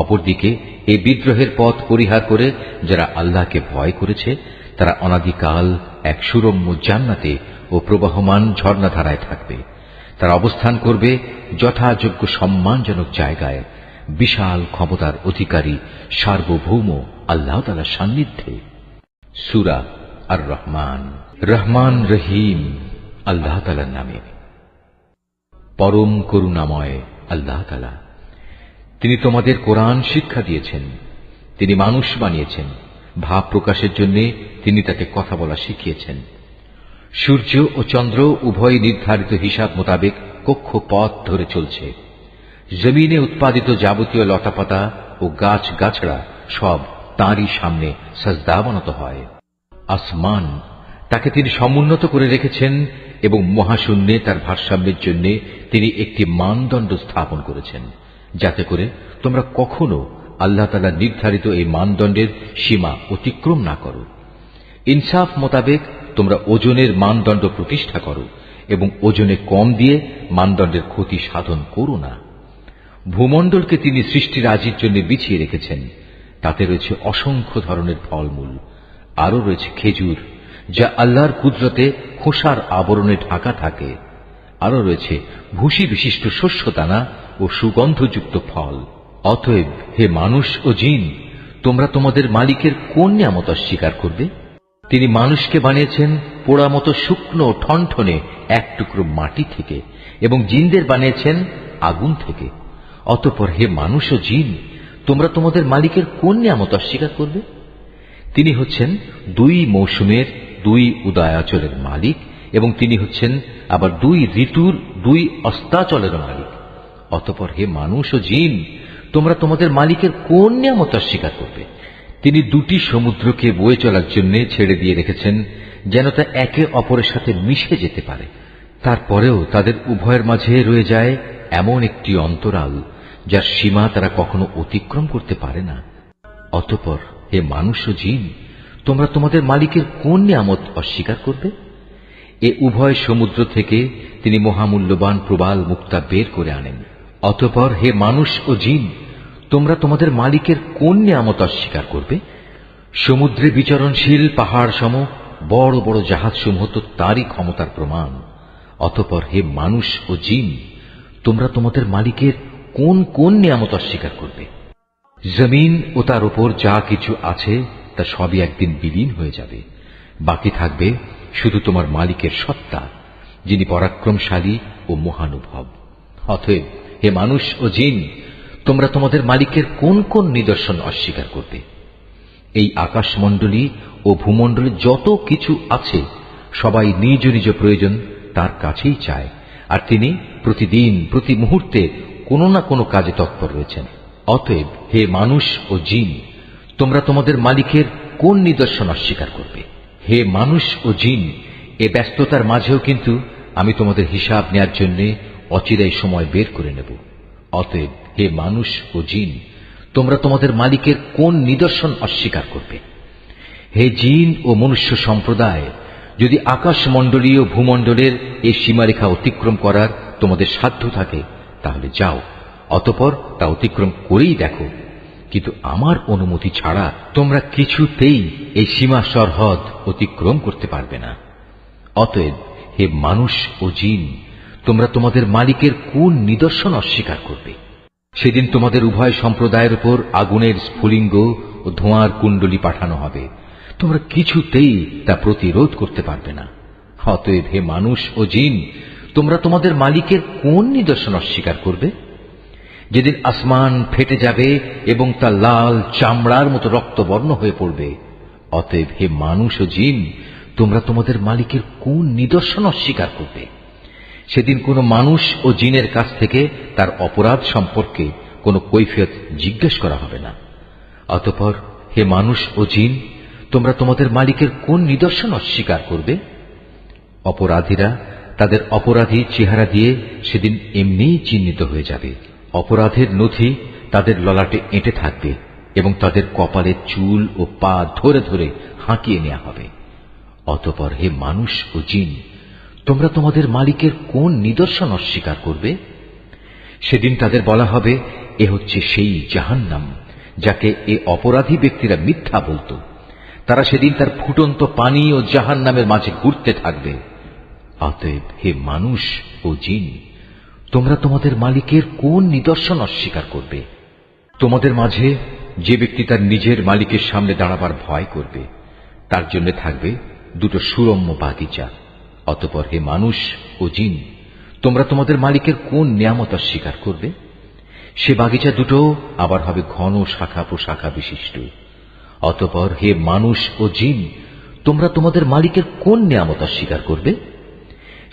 অপরদিকে এই বিদ্রোহের পথ পরিহার করে যারা আল্লাহকে ভয় করেছে, তারা অনাদিকাল এক সুরম্য জান্নাতে ও প্রবাহমান ঝর্ণাধারায় থাকবে। তারা অবস্থান করবে যথাযোগ্য সম্মানজনক জায়গায়, বিশাল ক্ষমতার অধিকারী সার্বভৌম আল্লাহ তাআলার সান্নিধ্যে। সূরা আর রহমান। রহমান রহিম আল্লাহ তাআলার নামে। পরম করুণাময় আল্লাহ তাআলা, তিনি তোমাদের কোরআন শিক্ষা দিয়েছেন, তিনি মানুষ বানিয়েছেন, ভাব প্রকাশের জন্য তিনি তাকে কথা বলা শিখিয়েছেন। সূর্য ও চন্দ্র উভয় নির্ধারিত হিসাব মোতাবেক কক্ষপথ ধরে চলছে। জমিনে উৎপাদিত যাবতীয় লতাপাতা ও গাছ গাছড়া সব তাঁরই সামনে সাজদাবনত হয়। আসমান তাকে তিনি সমুন্নত করে রেখেছেন এবং মহাশূন্যে তার ভারসাম্যের জন্য তিনি একটি মানদণ্ড স্থাপন করেছেন, যাতে করে তোমরা কখনো আল্লাহ তাআলা নির্ধারিত এই মানদণ্ডের সীমা অতিক্রম না করো। ইনসাফ মোতাবেক তোমরা ওজনের মানদণ্ড প্রতিষ্ঠা করো এবং ওজনে কম দিয়ে মানদণ্ডের ক্ষতি সাধন করো না। ভূমণ্ডলকে তিনি সৃষ্টিরাজির জন্য বিছিয়ে রেখেছেন, তাতে রয়েছে অসংখ্য ধরনের ফলমূল, আরও রয়েছে খেজুর যা আল্লাহর কুদরতে খোসার আবরণে ঢাকা থাকে, আরও রয়েছে ভুসি বিশিষ্ট শস্য দানা ও সুগন্ধযুক্ত ফল। অতএব হে মানুষ ও জিন, তোমরা তোমাদের মালিকের কোন নিয়ামত অস্বীকার করবে? তিনি মানুষকে বানিয়েছেন পোড়া মতো শুকনো ঠনঠনে এক টুকরো মাটি থেকে এবং জিনদের বানিয়েছেন আগুন থেকে। অতঃপর হে মানুষ ও জিন, তোমরা তোমাদের মালিকের কোন নিয়ামত অস্বীকার করবে? তিনি হচ্ছেন দুই মৌসুমের দুই উদয়াচলের মালিক এবং তিনি হচ্ছেন আবার দুই ঋতুর দুই অস্তাচলের মালিক। অতঃপর হে মানুষ ও জিন, তোমরা তোমাদের মালিকের কোন নিয়ামত অস্বীকার করবে? তিনি দুটি সমুদ্রকে বয়ে চলার জন্য ছেড়ে দিয়ে রেখেছেন যেন তা একে অপরের সাথে মিশে যেতে পারে। তারপরেও তাদের উভয়ের মাঝে রয়ে যায় এমন একটি অন্তরাল যার সীমা তারা কখনো অতিক্রম করতে পারে না। অতঃপর হে মানুষ ও জিন, তোমরা তোমাদের মালিকের কোন নিয়ামত অস্বীকার করবে? এ উভয় সমুদ্র থেকে তিনি মহামূল্যবান প্রবাল মুক্তা বের করে আনেন। অতঃপর হে মানুষ ও জিন, তোমরা তোমাদের মালিকের কোন নিয়ামত অস্বীকার করবে? সমুদ্রে বিচরণশীল পাহাড় সম বড় বড় জাহাজসমূহ তো তারই ক্ষমতার প্রমাণ। অতঃপর হে মানুষ ও জিন, তোমরা তোমাদের মালিকের কোন কোন নিয়ামত অস্বীকার করবে? জমিন ও তার উপর যা কিছু আছে তা সবই একদিন বিলীন হয়ে যাবে, বাকি থাকবে শুধু তোমার মালিকের সত্তা, যিনি পরাক্রমশালী ও মহানুভব। অতএব হে মানুষ ও জিন, তোমরা তোমাদের মালিকের কোন কোন নিদর্শন অস্বীকার করবে? এই আকাশমণ্ডলী ও ভূমণ্ডলে যত কিছু আছে সবাই নিজ নিজ প্রয়োজন তার কাছেই চায়, আর তিনি প্রতিদিন প্রতি মুহূর্তে কোনো না কোনো কাজে তৎপর রয়েছেন। অতএব হে মানুষ ও জিন, তোমরা তোমাদের মালিকের কোন নিদর্শন অস্বীকার করবে? হে মানুষ ও জিন, এ ব্যস্ততার মাঝেও কিন্তু আমি তোমাদের হিসাব নেয়ার জন্য অচিরেই সময় বের করে নেব। অতএব হে মানুষ ও জিন, তোমরা তোমাদের মালিকের কোন নিদর্শন অস্বীকার করবে? হে জিন ও মনুষ্য সম্প্রদায়, যদি আকাশমণ্ডলীয় ভূমণ্ডলের এই সীমারেখা অতিক্রম করার তোমাদের সাধ্য থাকে তাহলে যাও, অতঃপর তা অতিক্রম করেই দেখো, কিন্তু আমার অনুমতি ছাড়া তোমরা কিছুতেই এই সীমা সরহদ অতিক্রম করতে পারবে না। অতএব হে মানুষ ও জিন, তোমরা তোমাদের মালিকের কোন নিদর্শন অস্বীকার করবে? সেদিন তোমাদের উভয় সম্প্রদায়ের উপর আগুনের স্ফুলিঙ্গ ও ধোঁয়ার কুণ্ডলী পাঠানো হবে, তোমরা কিছুতেই তা প্রতিরোধ করতে পারবে না। অতএব হে মানুষ ও জিন, তোমরা তোমাদের মালিকের কোন নিদর্শন অস্বীকার করবে? যেদিন আসমান ফেটে যাবে এবং তা লাল চামড়ার মতো রক্তবর্ণ হয়ে পড়বে। অতএব হে মানুষ ও জিন, তোমরা তোমাদের মালিকের কোন নিদর্শন অস্বীকার করবে? সেদিন কোনো মানুষ ও জিনের কাছ থেকে তার অপরাধ সম্পর্কে কোনো কৈফিয়ত জিজ্ঞেস করা হবে না। অতঃপর হে মানুষ ও জিন, তোমরা তোমাদের মালিকের কোন নিদর্শন অস্বীকার করবে? অপরাধীরা তাদের অপরাধী চেহারা দিয়ে সেদিন এমনিই চিহ্নিত হয়ে যাবে। অপরাধের নথি তাদের ললাটে এঁটে থাকবে এবং তাদের কপালের চুল ও পা ধরে ধরে হাঁকিয়ে নেওয়া হবে। অতঃপর হে মানুষ ও জিন, তোমরা তোমাদের মালিকের কোন নিদর্শন অস্বীকার করবে? সেদিন তাদের বলা হবে, এ হচ্ছে সেই জাহান্নাম যাকে এ অপরাধী ব্যক্তিরা মিথ্যা বলত। তারা সেদিন তার ফুটন্ত পানি ও জাহান্নামের মাঝে ঘুরতে থাকবে। অতএব হে মানুষ ও জিন, তোমরা তোমাদের মালিকের কোন নিদর্শন অস্বীকার করবে? তোমাদের মাঝে যে ব্যক্তি তার নিজের মালিকের সামনে দাঁড়াবার ভয় করবে, তার জন্য থাকবে দুটো সুরম্য বাগিচা। অতঃপর হে মানুষ ও জিন, তোমরা তোমাদের মালিকের কোন নিয়ামত অস্বীকার করবে? সে বাগিচা দুটো আবার হবে ঘন শাখা প্রশাখা বিশিষ্ট। অতঃপর হে মানুষ ও জিন, তোমরা তোমাদের মালিকের কোন নিয়ামত অস্বীকার করবে?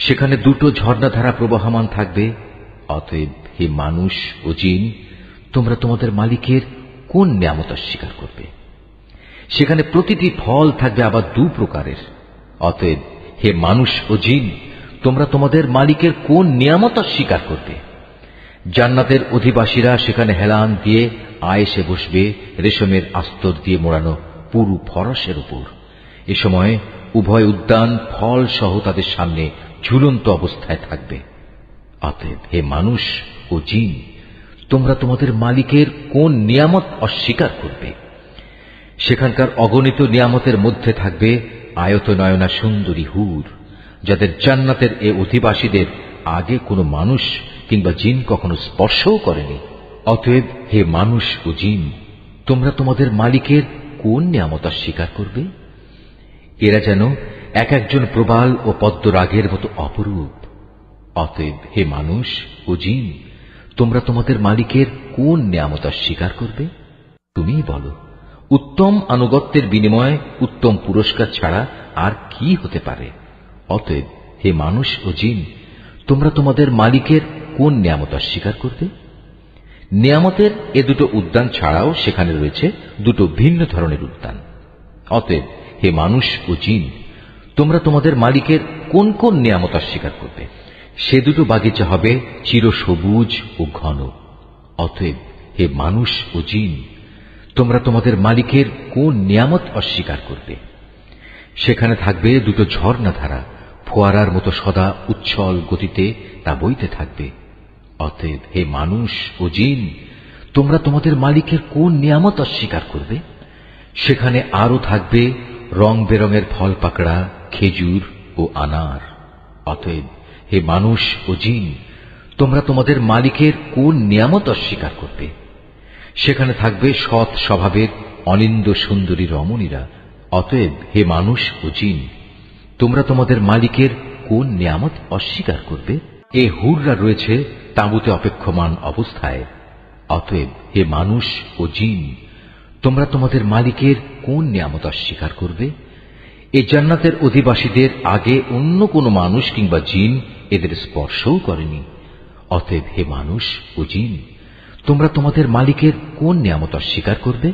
সেখানে দুটো ঝর্ণাধারা প্রবাহমান থাকবে। অতএব হে মানুষ ও জিন, তোমরা তোমাদের মালিকের কোন নিয়ামত অস্বীকার করবে? সেখানে প্রতিটি ফল থাকবে আবার দু প্রকারের। অতএব হে মানুষ ও জিন, তোমরা তোমাদের মালিকের কোন নিয়ামত অস্বীকার করবে? জান্নাতের অধিবাসীরা সেখানে হেলান দিয়ে আয়েসে বসবে রেশমের আস্তর দিয়ে মোড়ানো পুরু ফরসের উপর। এ সময় উভয় উদ্যান ফল সহ তাদের সামনে ঝুলন্ত অবস্থায় থাকবে। অতএব হে মানুষ ও জিন, তোমরা তোমাদের মালিকের কোন নিয়ামত অস্বীকার করবে? সেখানকার অগণিত নিয়ামতের মধ্যে থাকবে আয়তনয়না সুন্দরী হুর, যাদের জান্নাতের এ অধিবাসীদের আগে কোনো মানুষ কিংবা জিন কখনো স্পর্শও করেনি। অতএব হে মানুষ ও জিন, তোমরা তোমাদের মালিকের কোন নিয়ামত অস্বীকার করবে? এরা যেন এক একজন প্রবাল ও পদ্মরাগের মতো অপরূপ। অতএব হে মানুষ ও জিন, তোমরা তোমাদের মালিকের কোন নিয়ামত অস্বীকার করবে? তুমিই বলো। উত্তম আনুগত্যের বিনিময়ে উত্তম পুরস্কার ছাড়া আর কি হতে পারে? অতএব হে মানুষ ও জিন, তোমরা তোমাদের মালিকের কোন নিয়ামত অস্বীকার করবে? নিয়ামতের এ দুটো উদ্যান ছাড়াও সেখানে রয়েছে দুটো ভিন্ন ধরনের উদ্যান। অতএব হে মানুষ ও জিন, তোমরা তোমাদের মালিকের কোন কোন নিয়ামত অস্বীকার করবে? সে দুটো বাগিচা হবে চিরসবুজ ও ঘন। অতএব হে মানুষ ও জিন, তোমরা তোমাদের মালিকের কোন নিয়ামত অস্বীকার করবে? সেখানে থাকবে দুটো ঝর্ণাধারা, ফোয়ারার মতো সদা উচ্ছল গতিতে তা বইতে থাকবে। অতএব হে মানুষ ও জিন, তোমরা তোমাদের মালিকের কোন নিয়ামত অস্বীকার করবে? সেখানে আরো থাকবে রং বেরঙের ফল পাকড়া, খেজুর ও আনার। অতএব হে মানুষ ও জিন, তোমরা তোমাদের মালিকের কোন নিয়ামত অস্বীকার করবে? সেখানে থাকবে সৎ স্বভাবের অনিন্দ সুন্দরী রমণীরা। অতএব হে মানুষ ও জিন, তোমরা তোমাদের মালিকের কোন নিয়ামত অস্বীকার করবে? এ হুররা রয়েছে তাঁবুতে অপেক্ষমান অবস্থায়। অতএব হে মানুষ ও জিন, তোমরা তোমাদের মালিকের কোন নিয়ামত অস্বীকার করবে? এ জান্নাতের অধিবাসীদের আগে অন্য কোনো মানুষ কিংবা জিন এদের স্পর্শও করেনি। অতএব হে মানুষ ও জিন, তোমরা তোমাদের মালিকের কোন নিয়ামত অস্বীকার করবে?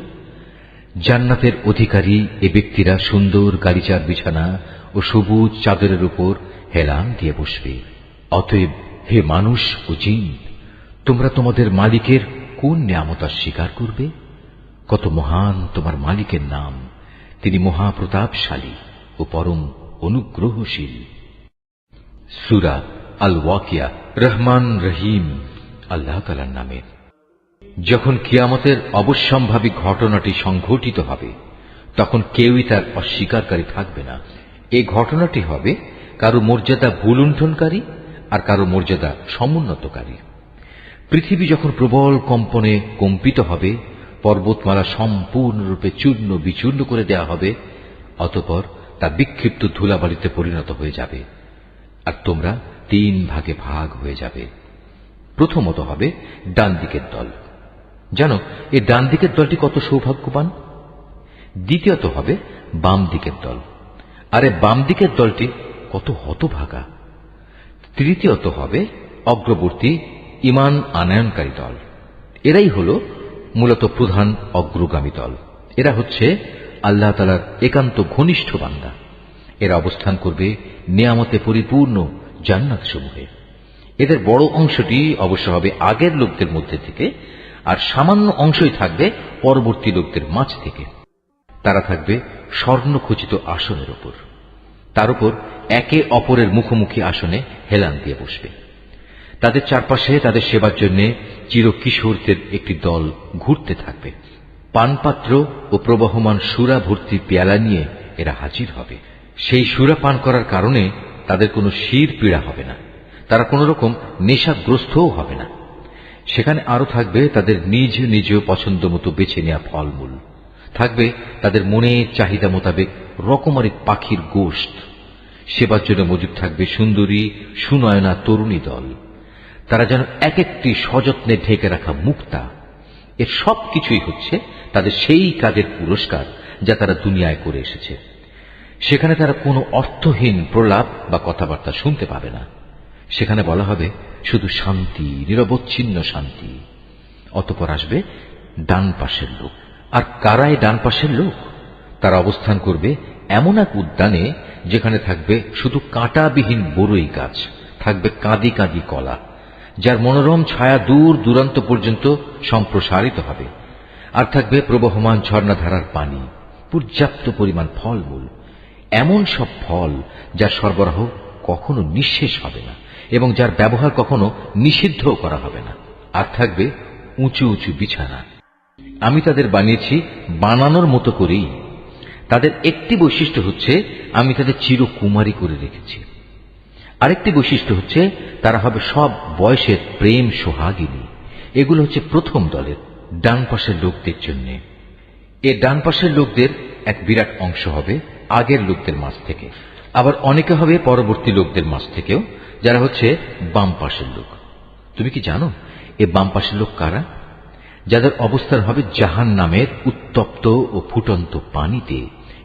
জান্নাতের অধিকারী এ ব্যক্তিরা সুন্দর গালিচার বিছানা ও সবুজ চাদরের উপর হেলান দিয়ে বসবে। অতএব হে মানুষ ও জিন, তোমরা তোমাদের মালিকের কোন নিয়ামত অস্বীকার করবে? কত মহান তোমার মালিকের নাম! তিনি মহাপ্রতাপশালী ও পরম অনুগ্রহশীল। সূরা আল ওয়াকিয়া। রহমান রহিম আল্লাহ তাআলার নামে। যখন কিয়ামতের অবশ্যম্ভাবী ঘটনাটি সংঘটিত হবে, তখন কেউই তার অস্বীকারী থাকবে না। এই ঘটনাটি হবে কারো মর্যাদা ভুলুণ্ঠনকারী আর কারো মর্যাদা সমুন্নতকারী। পৃথিবী যখন প্রবল কম্পনে কম্পিত হবে, পর্বতমালা সম্পূর্ণরূপে চূর্ণ বিচূর্ণ করে দেয়া হবে, অতঃপর তা বিক্ষিপ্ত ধুলাবালিতে পরিণত হয়ে যাবে, আর তোমরা 3 ভাগে ভাগ হয়ে যাবে। প্রথমত হবে ডান দিকের দল। জানো এই ডান দিকের দলটি কত সৌভাগ্যবান। দ্বিতীয়ত হবে বাম দিকের দল, আরে বাম দিকের দলটি কত হতভাগা। তৃতীয়ত হবে অগ্রবর্তী ঈমান আনয়নকারী দল। এরাই হল মূলত প্রধান অগ্রগামী দল। এরা হচ্ছে আল্লাহ তাআলার একান্ত ঘনিষ্ঠ বান্দা। এরা অবস্থান করবে নিয়ামতে পরিপূর্ণ জান্নাত সমূহে। এদের বড় অংশটি অবশ্য হবে আগের লোকদের মধ্যে থেকে, আর সামান্য অংশই থাকবে পরবর্তী লোকদের মাঝ থেকে। তারা থাকবে স্বর্ণখচিত আসনের উপর। তার উপর একে অপরের মুখোমুখি আসনে হেলান দিয়ে বসবে। তাদের চারপাশে তাদের সেবার জন্য চিরকিশোরদের একটি দল ঘুরতে থাকবে। পানপাত্র ও প্রবহমান সুরা ভর্তি পেয়ালা নিয়ে এরা হাজির হবে। সেই সুরা পান করার কারণে তাদের কোনো শির পীড়া হবে না, তারা কোন রকম নেশাগ্রস্তও হবে না। সেখানে আরো থাকবে তাদের নিজ নিজ পছন্দ মতো বেছে নেওয়া ফলমূল, থাকবে তাদের মনের চাহিদা মোতাবেক রকমারি পাখির গোশত। সেবার জন্য মজুদ থাকবে সুন্দরী সুনয়না তরুণী দল। তারা যেন এক একটি সযত্নে ঢেকে রাখা মুক্তা। এর সবকিছুই হচ্ছে তাদের সেই কাজের পুরস্কার যা তারা দুনিয়ায় করে এসেছে। সেখানে তারা কোনো অর্থহীন প্রলাপ বা কথাবার্তা শুনতে পাবে না। সেখানে বলা হবে শুধু শান্তি, নিরবচ্ছিন্ন শান্তি। অতঃপর আসবে ডান পাশের লোক। আর কারাই ডান পাশের লোক? তারা অবস্থান করবে এমন এক উদ্যানে যেখানে থাকবে শুধু কাঁটাবিহীন বরই গাছ, থাকবে কাঁদি কাঁদি কলা, যার মনোরম ছায়া দূর দূরান্ত পর্যন্ত সম্প্রসারিত হবে। আর থাকবে প্রবহমান ঝর্ণাধারার পানি, পর্যাপ্ত পরিমাণ ফলমূল, এমন সব ফল যার সরবরাহ কখনো নিঃশেষ হবে না এবং যার ব্যবহার কখনো নিষিদ্ধ করা হবে না। আর থাকবে উঁচু উঁচু বিছানা। আমি তাদের বানিয়েছি বানানোর মতো করেই। তাদের একটি বৈশিষ্ট্য হচ্ছে আমি তাদের চিরকুমারী করে রেখেছি। আরেকটি বৈশিষ্ট্য হচ্ছে তারা হবে সব বয়সের প্রেম সোহাগিনী। এগুলো হচ্ছে প্রথম দলের ডান পাশের লোকদের জন্য। এ ডান পাশের লোকদের এক বিরাট অংশ হবে আগের লোকদের মাঝ থেকে, আবার অনেকে হবে পরবর্তী লোকদের মাঝ থেকেও, যারা হচ্ছে বাম পাশের লোক। তুমি কি জানো এ বাম পাশের লোক কারা? যাদের অবস্থান হবে জাহান্নামের উত্তপ্ত ও ফুটন্ত পানিতে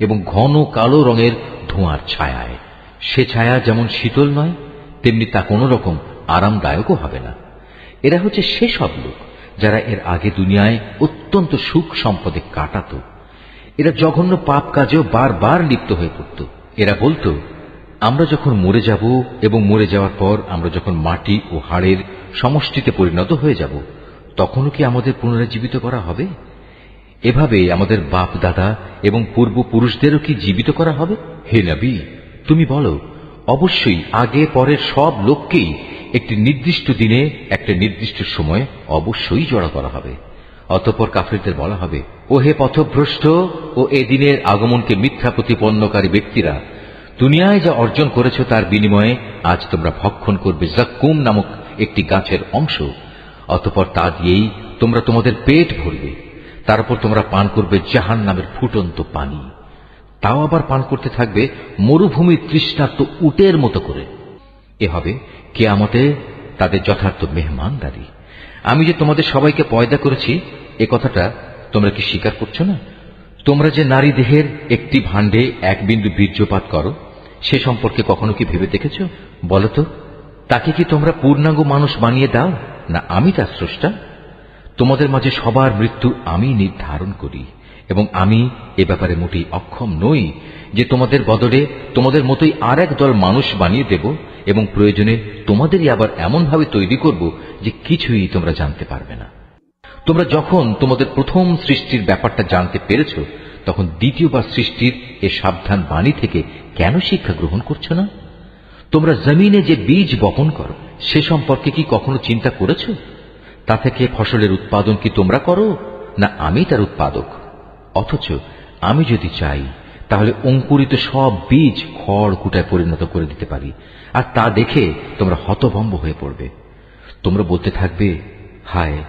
এবং ঘন কালো রঙের ধোঁয়ার ছায়ায়। সে ছায়া যেমন শীতল নয়, তেমনি তা কোনো রকম আরামদায়কও হবে না। এরা হচ্ছে সেসব লোক যারা এর আগে দুনিয়ায় অত্যন্ত সুখ সম্পদে কাটাত। এরা জঘন্য পাপ কাজেও বারবার লিপ্ত হয়ে পড়ত। এরা বলতো, আমরা যখন মরে যাব এবং মরে যাওয়ার পর আমরা যখন মাটি ও হাড়ের সমষ্টিতে পরিণত হয়ে যাব, তখনও কি আমাদের পুনরুজ্জীবিত করা হবে? এভাবে আমাদের বাপ দাদা এবং পূর্বপুরুষদেরও কি জীবিত করা হবে? হে নবী, তুমি বলো, অবশ্যই আগে পরের সব লোককেই একটি নির্দিষ্ট দিনে একটা নির্দিষ্ট সময়ে অবশ্যই জড়ো করা হবে। অতঃপর কাফিরদের বলা হবে, ও হে পথভ্রষ্ট ও এ দিনের আগমনকে মিথ্যা প্রতিপন্নকারী ব্যক্তিরা, দুনিয়ায় যা অর্জন করেছ তার বিনিময়ে আজ তোমরা ভক্ষণ করবে জাক্কুম নামক একটি গাছের অংশ। অতঃপর তা দিয়েই তোমরা তোমাদের পেট ভরবে। তারপর তোমরা পান করবে জাহান্নামের ফুটন্ত পানি। তাও আবার পান করতে থাকবে মরুভূমির তৃষ্ণার্ত উটের মতো করে। এ হবে কিয়ামতে তাদের যথার্থ মেহমানদারি। আমি যে তোমাদের সবাইকে পয়দা করেছি, এ কথাটা তোমরা কি স্বীকার করছো না? তোমরা যে নারী দেহের একটি ভাণ্ডে এক বিন্দু বীর্যপাত করো, সে সম্পর্কে কখনো কি ভেবে দেখেছ? বলো তো, তাকে কি তোমরা পূর্ণাঙ্গ মানুষ বানিয়ে দাও, না আমি তার স্রষ্টা? তোমাদের মাঝে সবার মৃত্যু আমি নির্ধারণ করি এবং আমি এ ব্যাপারে মোটেই অক্ষম নই যে তোমাদের বদলে তোমাদের মতোই আর এক দল মানুষ বানিয়ে দেব এবং প্রয়োজনে তোমাদেরই আবার এমনভাবে তৈরি করব যে কিছুই তোমরা জানতে পারবে না। তোমরা যখন তোমাদের প্রথম সৃষ্টির ব্যাপারটা জানতে পেরেছ, তখন দ্বিতীয়বার সৃষ্টির এ সাবধান বাণী থেকে কেন শিক্ষা গ্রহণ করছো না? তোমরা জমিনে যে বীজ বপন করো, সে সম্পর্কে কি কখনো চিন্তা করেছ? তা থেকে ফসলের উৎপাদন কি তোমরা করো, না আমি তার উৎপাদক? অথচ আমি যদি চাই তাহলে অঙ্কুরিত সব বীজ খড় কুটায় পরিণত করে দিতে পারি, আর তা দেখে তোমরা হতভম্ব হয়ে পড়বে। তোমরা বলতে থাকবে, হায়,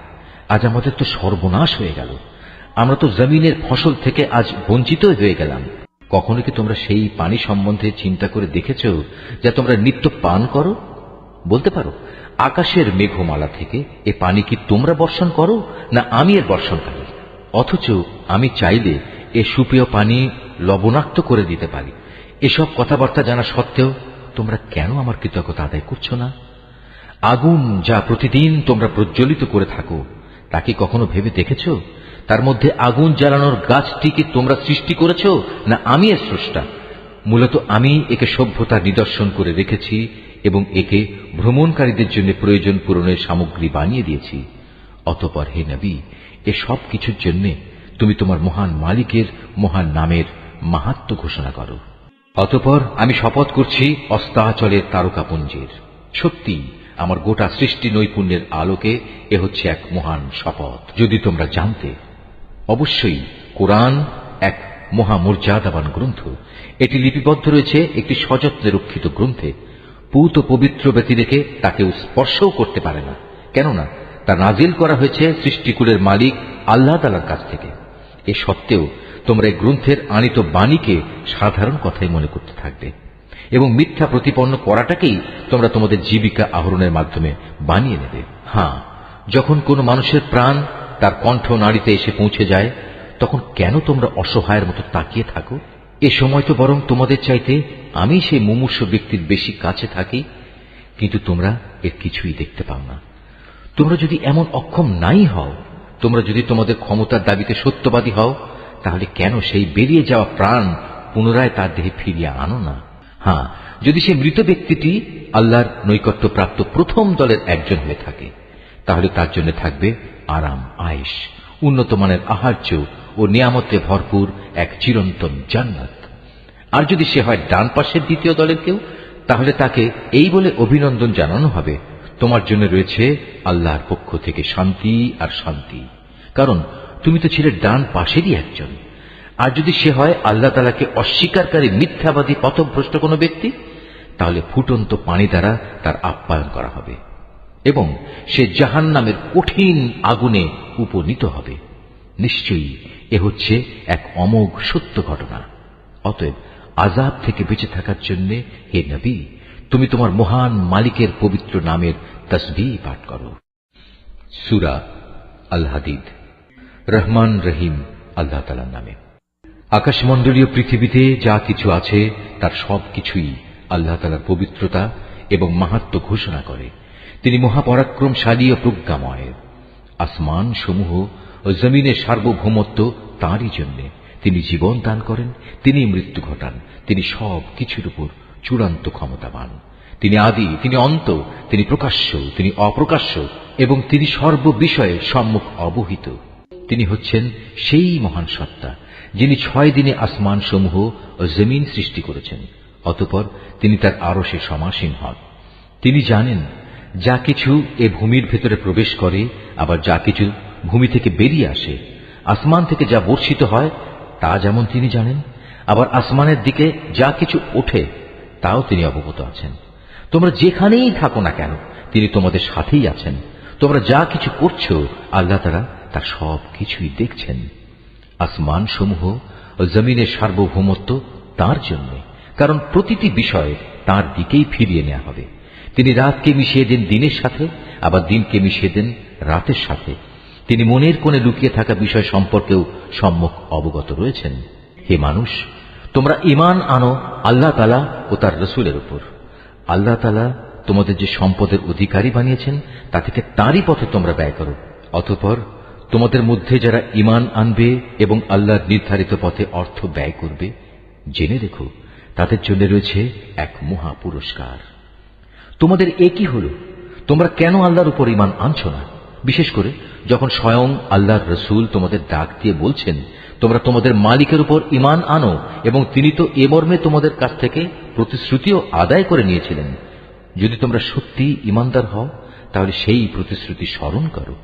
আজ আমাদের তো সর্বনাশ হয়ে গেল, আমরা তো জমিনের ফসল থেকে আজ বঞ্চিত হয়ে গেলাম। কখনো কি তোমরা সেই পানি সম্বন্ধে চিন্তা করে দেখেছ যা তোমরা নিত্য পান করো? বলতে পারো, আকাশের মেঘমালা থেকে এ পানি কি তোমরা বর্ষণ করো, না আমি এর বর্ষণকারী? অথচ আমি চাইলে এ সুপেয় পানি লবণাক্ত করে দিতে পারি। এসব কথাবার্তা জানা সত্ত্বেও তোমরা কেন আমার কৃতজ্ঞতা আদায় করছো না? আগুন যা প্রতিদিন তোমরা প্রজ্বলিত করে থাকো, তা কি কখনো ভেবে দেখেছ তার মধ্যে আগুন জ্বালানোর গাছটিকে তোমরা সৃষ্টি করেছ, না আমি এর স্রষ্টা? মূলত আমি একে সভ্যতার নিদর্শন করে রেখেছি এবং একে ভ্রমণকারীদের জন্য প্রয়োজন পূরণের সামগ্রী বানিয়ে দিয়েছি। অতঃপর হে নবী, এ সব কিছুর জন্য তুমি তোমার মহান মালিকের মহান নামের মাহাত্ম্য ঘোষণা করো। অতঃপর আমি শপথ করছি অস্তাচলের তারকাপুঞ্জের। সত্যি আমার গোটা সৃষ্টি নৈপুণ্যের আলোকে এ হচ্ছে এক মহান শপথ। যদি তোমরা জানতে, অবশ্যই কোরআন এক মহামর্যাদাবান গ্রন্থ। এটি লিপিবদ্ধ রয়েছে একটি সযত্নে রক্ষিত গ্রন্থে। পুত পবিত্র ব্যতি রেখে তাকেও স্পর্শও করতে পারে না, কেননা তা নাজিল করা হয়েছে সৃষ্টিকুলের মালিক আল্লাহ তাআলার কাছ থেকে। এ সত্ত্বেও তোমরা এই গ্রন্থের আনিত বাণীকে সাধারণ কথাই মনে করতে থাকবে এবং মিথ্যা প্রতিপন্ন করাটাকেই তোমরা তোমাদের জীবিকা আহরণের মাধ্যমে বানিয়ে নেবে। হ্যাঁ, যখন কোনো মানুষের প্রাণ তার কণ্ঠ নাড়িতে এসে পৌঁছে যায়, তখন কেন তোমরা অসহায়ের মতো তাকিয়ে থাকো? এ সময় তো বরং তোমাদের চাইতে আমি সেই মুমূর্ষু ব্যক্তির বেশি কাছে থাকি, কিন্তু তোমরা এর কিছুই দেখতে পাও না। তোমরা যদি এমন অক্ষম নাই হও, তোমরা যদি তোমাদের ক্ষমতার দাবিতে সত্যবাদী হও, তাহলে কেন সেই বেরিয়ে যাওয়া প্রাণ পুনরায় তার দেহে ফিরিয়ে আনো না? হ্যাঁ, যদি সেই মৃত ব্যক্তিটি আল্লাহর নৈকট্যপ্রাপ্ত প্রথম দলের একজন হয়ে থাকে, তাহলে তার জন্য থাকবে আরাম, আয়েশ, উন্নত মানের আহার্য ও নিয়ামতে ভরপুর এক চিরন্তন জান্নাত। আর যদি সে হয় ডান পাশের দ্বিতীয় দলের কেউ, তাহলে তাকে এই বলে অভিনন্দন জানানো হবে, তোমার জন্য রয়েছে আল্লাহর পক্ষ থেকে শান্তি আর শান্তি, কারণ তুমি তো ছিলে ডান পাশেরই একজন। আর যদি সে হয় আল্লাহ তাআলাকে অস্বীকারী, মিথ্যাবাদী, পথভ্রষ্ট কোনো ব্যক্তি, তাহলে ফুটন্ত পানি দ্বারা তার আপ্যায়ন করা হবে এবং সে জাহান্নামের কঠিন আগুনে উপনীত হবে। নিশ্চয়ই এ হচ্ছে এক অমোঘ সত্য ঘটনা। অতএব আযাব থেকে বেঁচে থাকার জন্য হে নবী, তুমি তোমার মহান মালিকের পবিত্র নামের তাসবিহ পাঠ করো। সূরা আল হাদিদ। রহমান রহিম আল্লাহ তাআলার নামে। আকাশমণ্ডলীয় পৃথিবীতে যা কিছু আছে তার সব কিছুই আল্লাহ তাআলার পবিত্রতা এবং মাহাত্ম্য ঘোষণা করে। তিনি মহাপরাক্রমশালী ও প্রজ্ঞাময়। আসমান সমূহ ও জমিনের সার্বভৌমত্ব তাঁরই জন্য। তিনি জীবন দান করেন, তিনি মৃত্যু ঘটান, তিনি সব কিছুর উপর চূড়ান্ত ক্ষমতাবান। তিনি আদি, তিনি অন্ত, তিনি প্রকাশ্য, তিনি অপ্রকাশ্য এবং তিনি সর্ববিষয়ে সম্মুখ অবহিত। তিনি হচ্ছেন সেই মহান সত্তা যিনি 6 দিনে আসমান সমূহ ও জমিন সৃষ্টি করেছেন, অতঃপর তিনি তার আরশে সমাসীন হন। তিনি জানেন যা কিছু এ ভূমির ভেতরে প্রবেশ করে, আবার যা কিছু ভূমি থেকে বেরিয়ে আসে। আসমান থেকে যা বর্ষিত হয় তা যেমন তিনি জানেন, আবার আসমানের দিকে যা কিছু ওঠে তাও তিনি অবগত আছেন। তোমরা যেখানেই থাকো না কেন, তিনি তোমাদের সাথেই আছেন। তোমরা যা কিছু করছো, আল্লাহ তাআলা তার সব কিছুই দেখছেন। আসমান সমূহ ও জমিনের সার্বভৌমত্ব তাঁর জন্য, কারণ প্রতিটি বিষয় তাঁর দিকেই ফিরিয়ে নেওয়া হবে। তিনি রাতকে মিশিয়ে দেন দিনের সাথে, আবার দিনকে মিশিয়ে দেন রাতের সাথে। তিনি মনের কোণে লুকিয়ে থাকা বিষয় সম্পর্কেও সম্যক অবগত রয়েছেন। হে মানুষ, তোমরা ঈমান আনো আল্লাহ তাআলা ও তার রাসূলের উপর। আল্লাহ তাআলা তোমাদের যে সম্পদের অধিকারী বানিয়েছেন তা থেকে তাঁরই পথে তোমরা ব্যয় করো। অতঃপর তোমাদের মধ্যে যারা ঈমান আনবে এবং আল্লাহর নির্ধারিত পথে অর্থ ব্যয় করবে, জেনে রেখো তাদের জন্য রয়েছে এক মহা পুরস্কার। তোমাদের এ কি হল? তোমরা কেন আল্লাহর উপর ঈমান আনছো না? বিশেষ করে যখন স্বয়ং আল্লাহর রাসূল তোমাদের ডাক দিয়ে বলছেন তোমরা তোমাদের মালিকের উপর ঈমান আনো, এবং তিনি তো এ মর্মে তোমাদের কাছ থেকে প্রতিশ্রুতিও আদায় করে নিয়েছিলেন। যদি তোমরা সত্যি ঈমানদার হও, তাহলে সেই প্রতিশ্রুতি স্মরণ করো।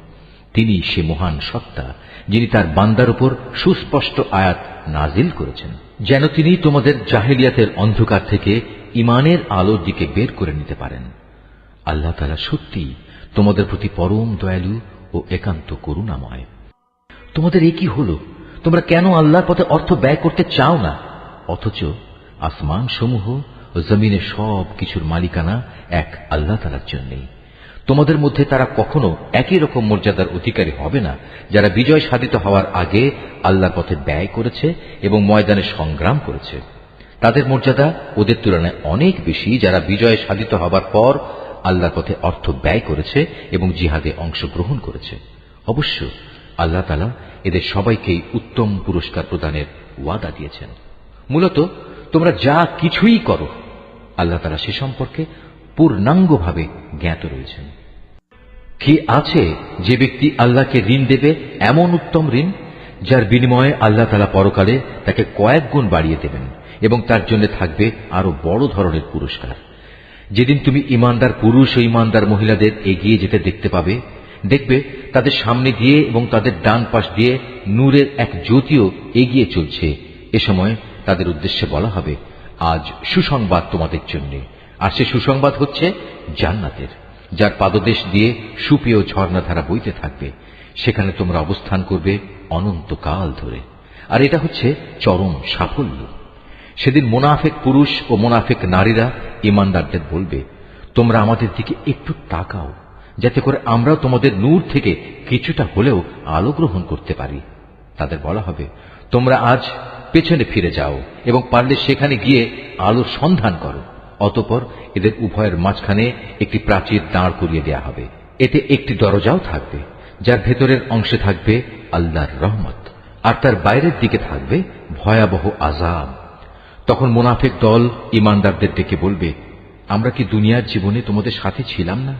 তিনি সে মহান সত্তা যিনি তার বান্দার উপর সুস্পষ্ট আয়াত নাজিল করেছেন, যেন তিনি তোমাদের জাহেলিয়াতের অন্ধকার থেকে ঈমানের আলোর দিকে বের করে নিতে পারেন। আল্লাহ তাআলা সত্যি তোমাদের প্রতি পরম দয়ালু ও একান্ত করুণাময়। তোমাদের এ কি হলো? তোমরা কেন আল্লাহর পথে অর্থ ব্যয় করতে চাও না? অথচ আসমান সমূহ ও জমিনের সব কিছুর মালিকানা এক আল্লাহ তাআলার জন্যই। তোমাদের মধ্যে তারা কখনো একই রকম মর্যাদার অধিকারী হবে না যারা বিজয় সাধিত হওয়ার আগে আল্লাহর পথে ব্যয় করেছে এবং ময়দানে সংগ্রাম করেছে। তাদের মর্যাদা ওদের তুলনায় অনেক বেশি যারা বিজয় সাধিত হবার পর আল্লাহর পথে অর্থ ব্যয় করেছে এবং জিহাদে অংশগ্রহণ করেছে। অবশ্য আল্লাহ তাআলা এদের সবাইকেই উত্তম পুরস্কার প্রদানের ওয়াদা দিয়েছেন। মূলত তোমরা যা কিছুই করো, আল্লাহ তাআলা সে সম্পর্কে পূর্ণাঙ্গভাবে জ্ঞাত রয়েছেন। কি আছে যে ব্যক্তি আল্লাহকে ঋণ দেবে এমন উত্তম ঋণ যার বিনিময়ে আল্লাহ তাআলা পরকালে তাকে কয়েক গুণ বাড়িয়ে দেবেন এবং তার জন্য থাকবে আরো বড় ধরনের পুরস্কার। যেদিন তুমি ঈমানদার পুরুষ ও ঈমানদার মহিলাদের এগিয়ে যেতে দেখতে পাবে, দেখবে তাদের সামনে দিয়ে এবং তাদের ডান পাশ দিয়ে নূরের এক জ্যোতিও এগিয়ে চলছে। এ সময় তাদের উদ্দেশ্যে বলা হবে, আজ সুসংবাদ তোমাদের জন্য। আর সে সুসংবাদ হচ্ছে জান্নাতের, যার পাদদেশ দিয়ে সুপেয় ঝর্ণাধারা বইতে থাকবে। সেখানে তোমরা অবস্থান করবে অনন্তকাল ধরে। আর এটা হচ্ছে চরম সাফল্য। সেদিন মুনাফিক পুরুষ ও মুনাফিক নারীরা ঈমানদারদের বলবে, তোমরা আমাদের দিকে একটু তাকাও, যাতে করে আমরাও তোমাদের নূর থেকে কিছুটা হলেও আলো গ্রহণ করতে পারি। তাদের বলা হবে, তোমরা আজ পেছনে ফিরে যাও এবং পারলে সেখানে গিয়ে আলোর সন্ধান করো। অতঃপর এদের উভয়ের মাঝখানে একটি প্রাচীর দাঁড় করিয়ে দেয়া হবে। এতে একটি দরজাও থাকবে, যার ভেতরের অংশে থাকবে আল্লাহর রহমত, আর তার বাইরের দিকে থাকবে ভয়াবহ আযাব। তখন মুনাফিক দল ঈমানদারদের ডেকে বলবে, আমরা কি দুনিয়ার জীবনে তোমাদের সাথে ছিলাম না?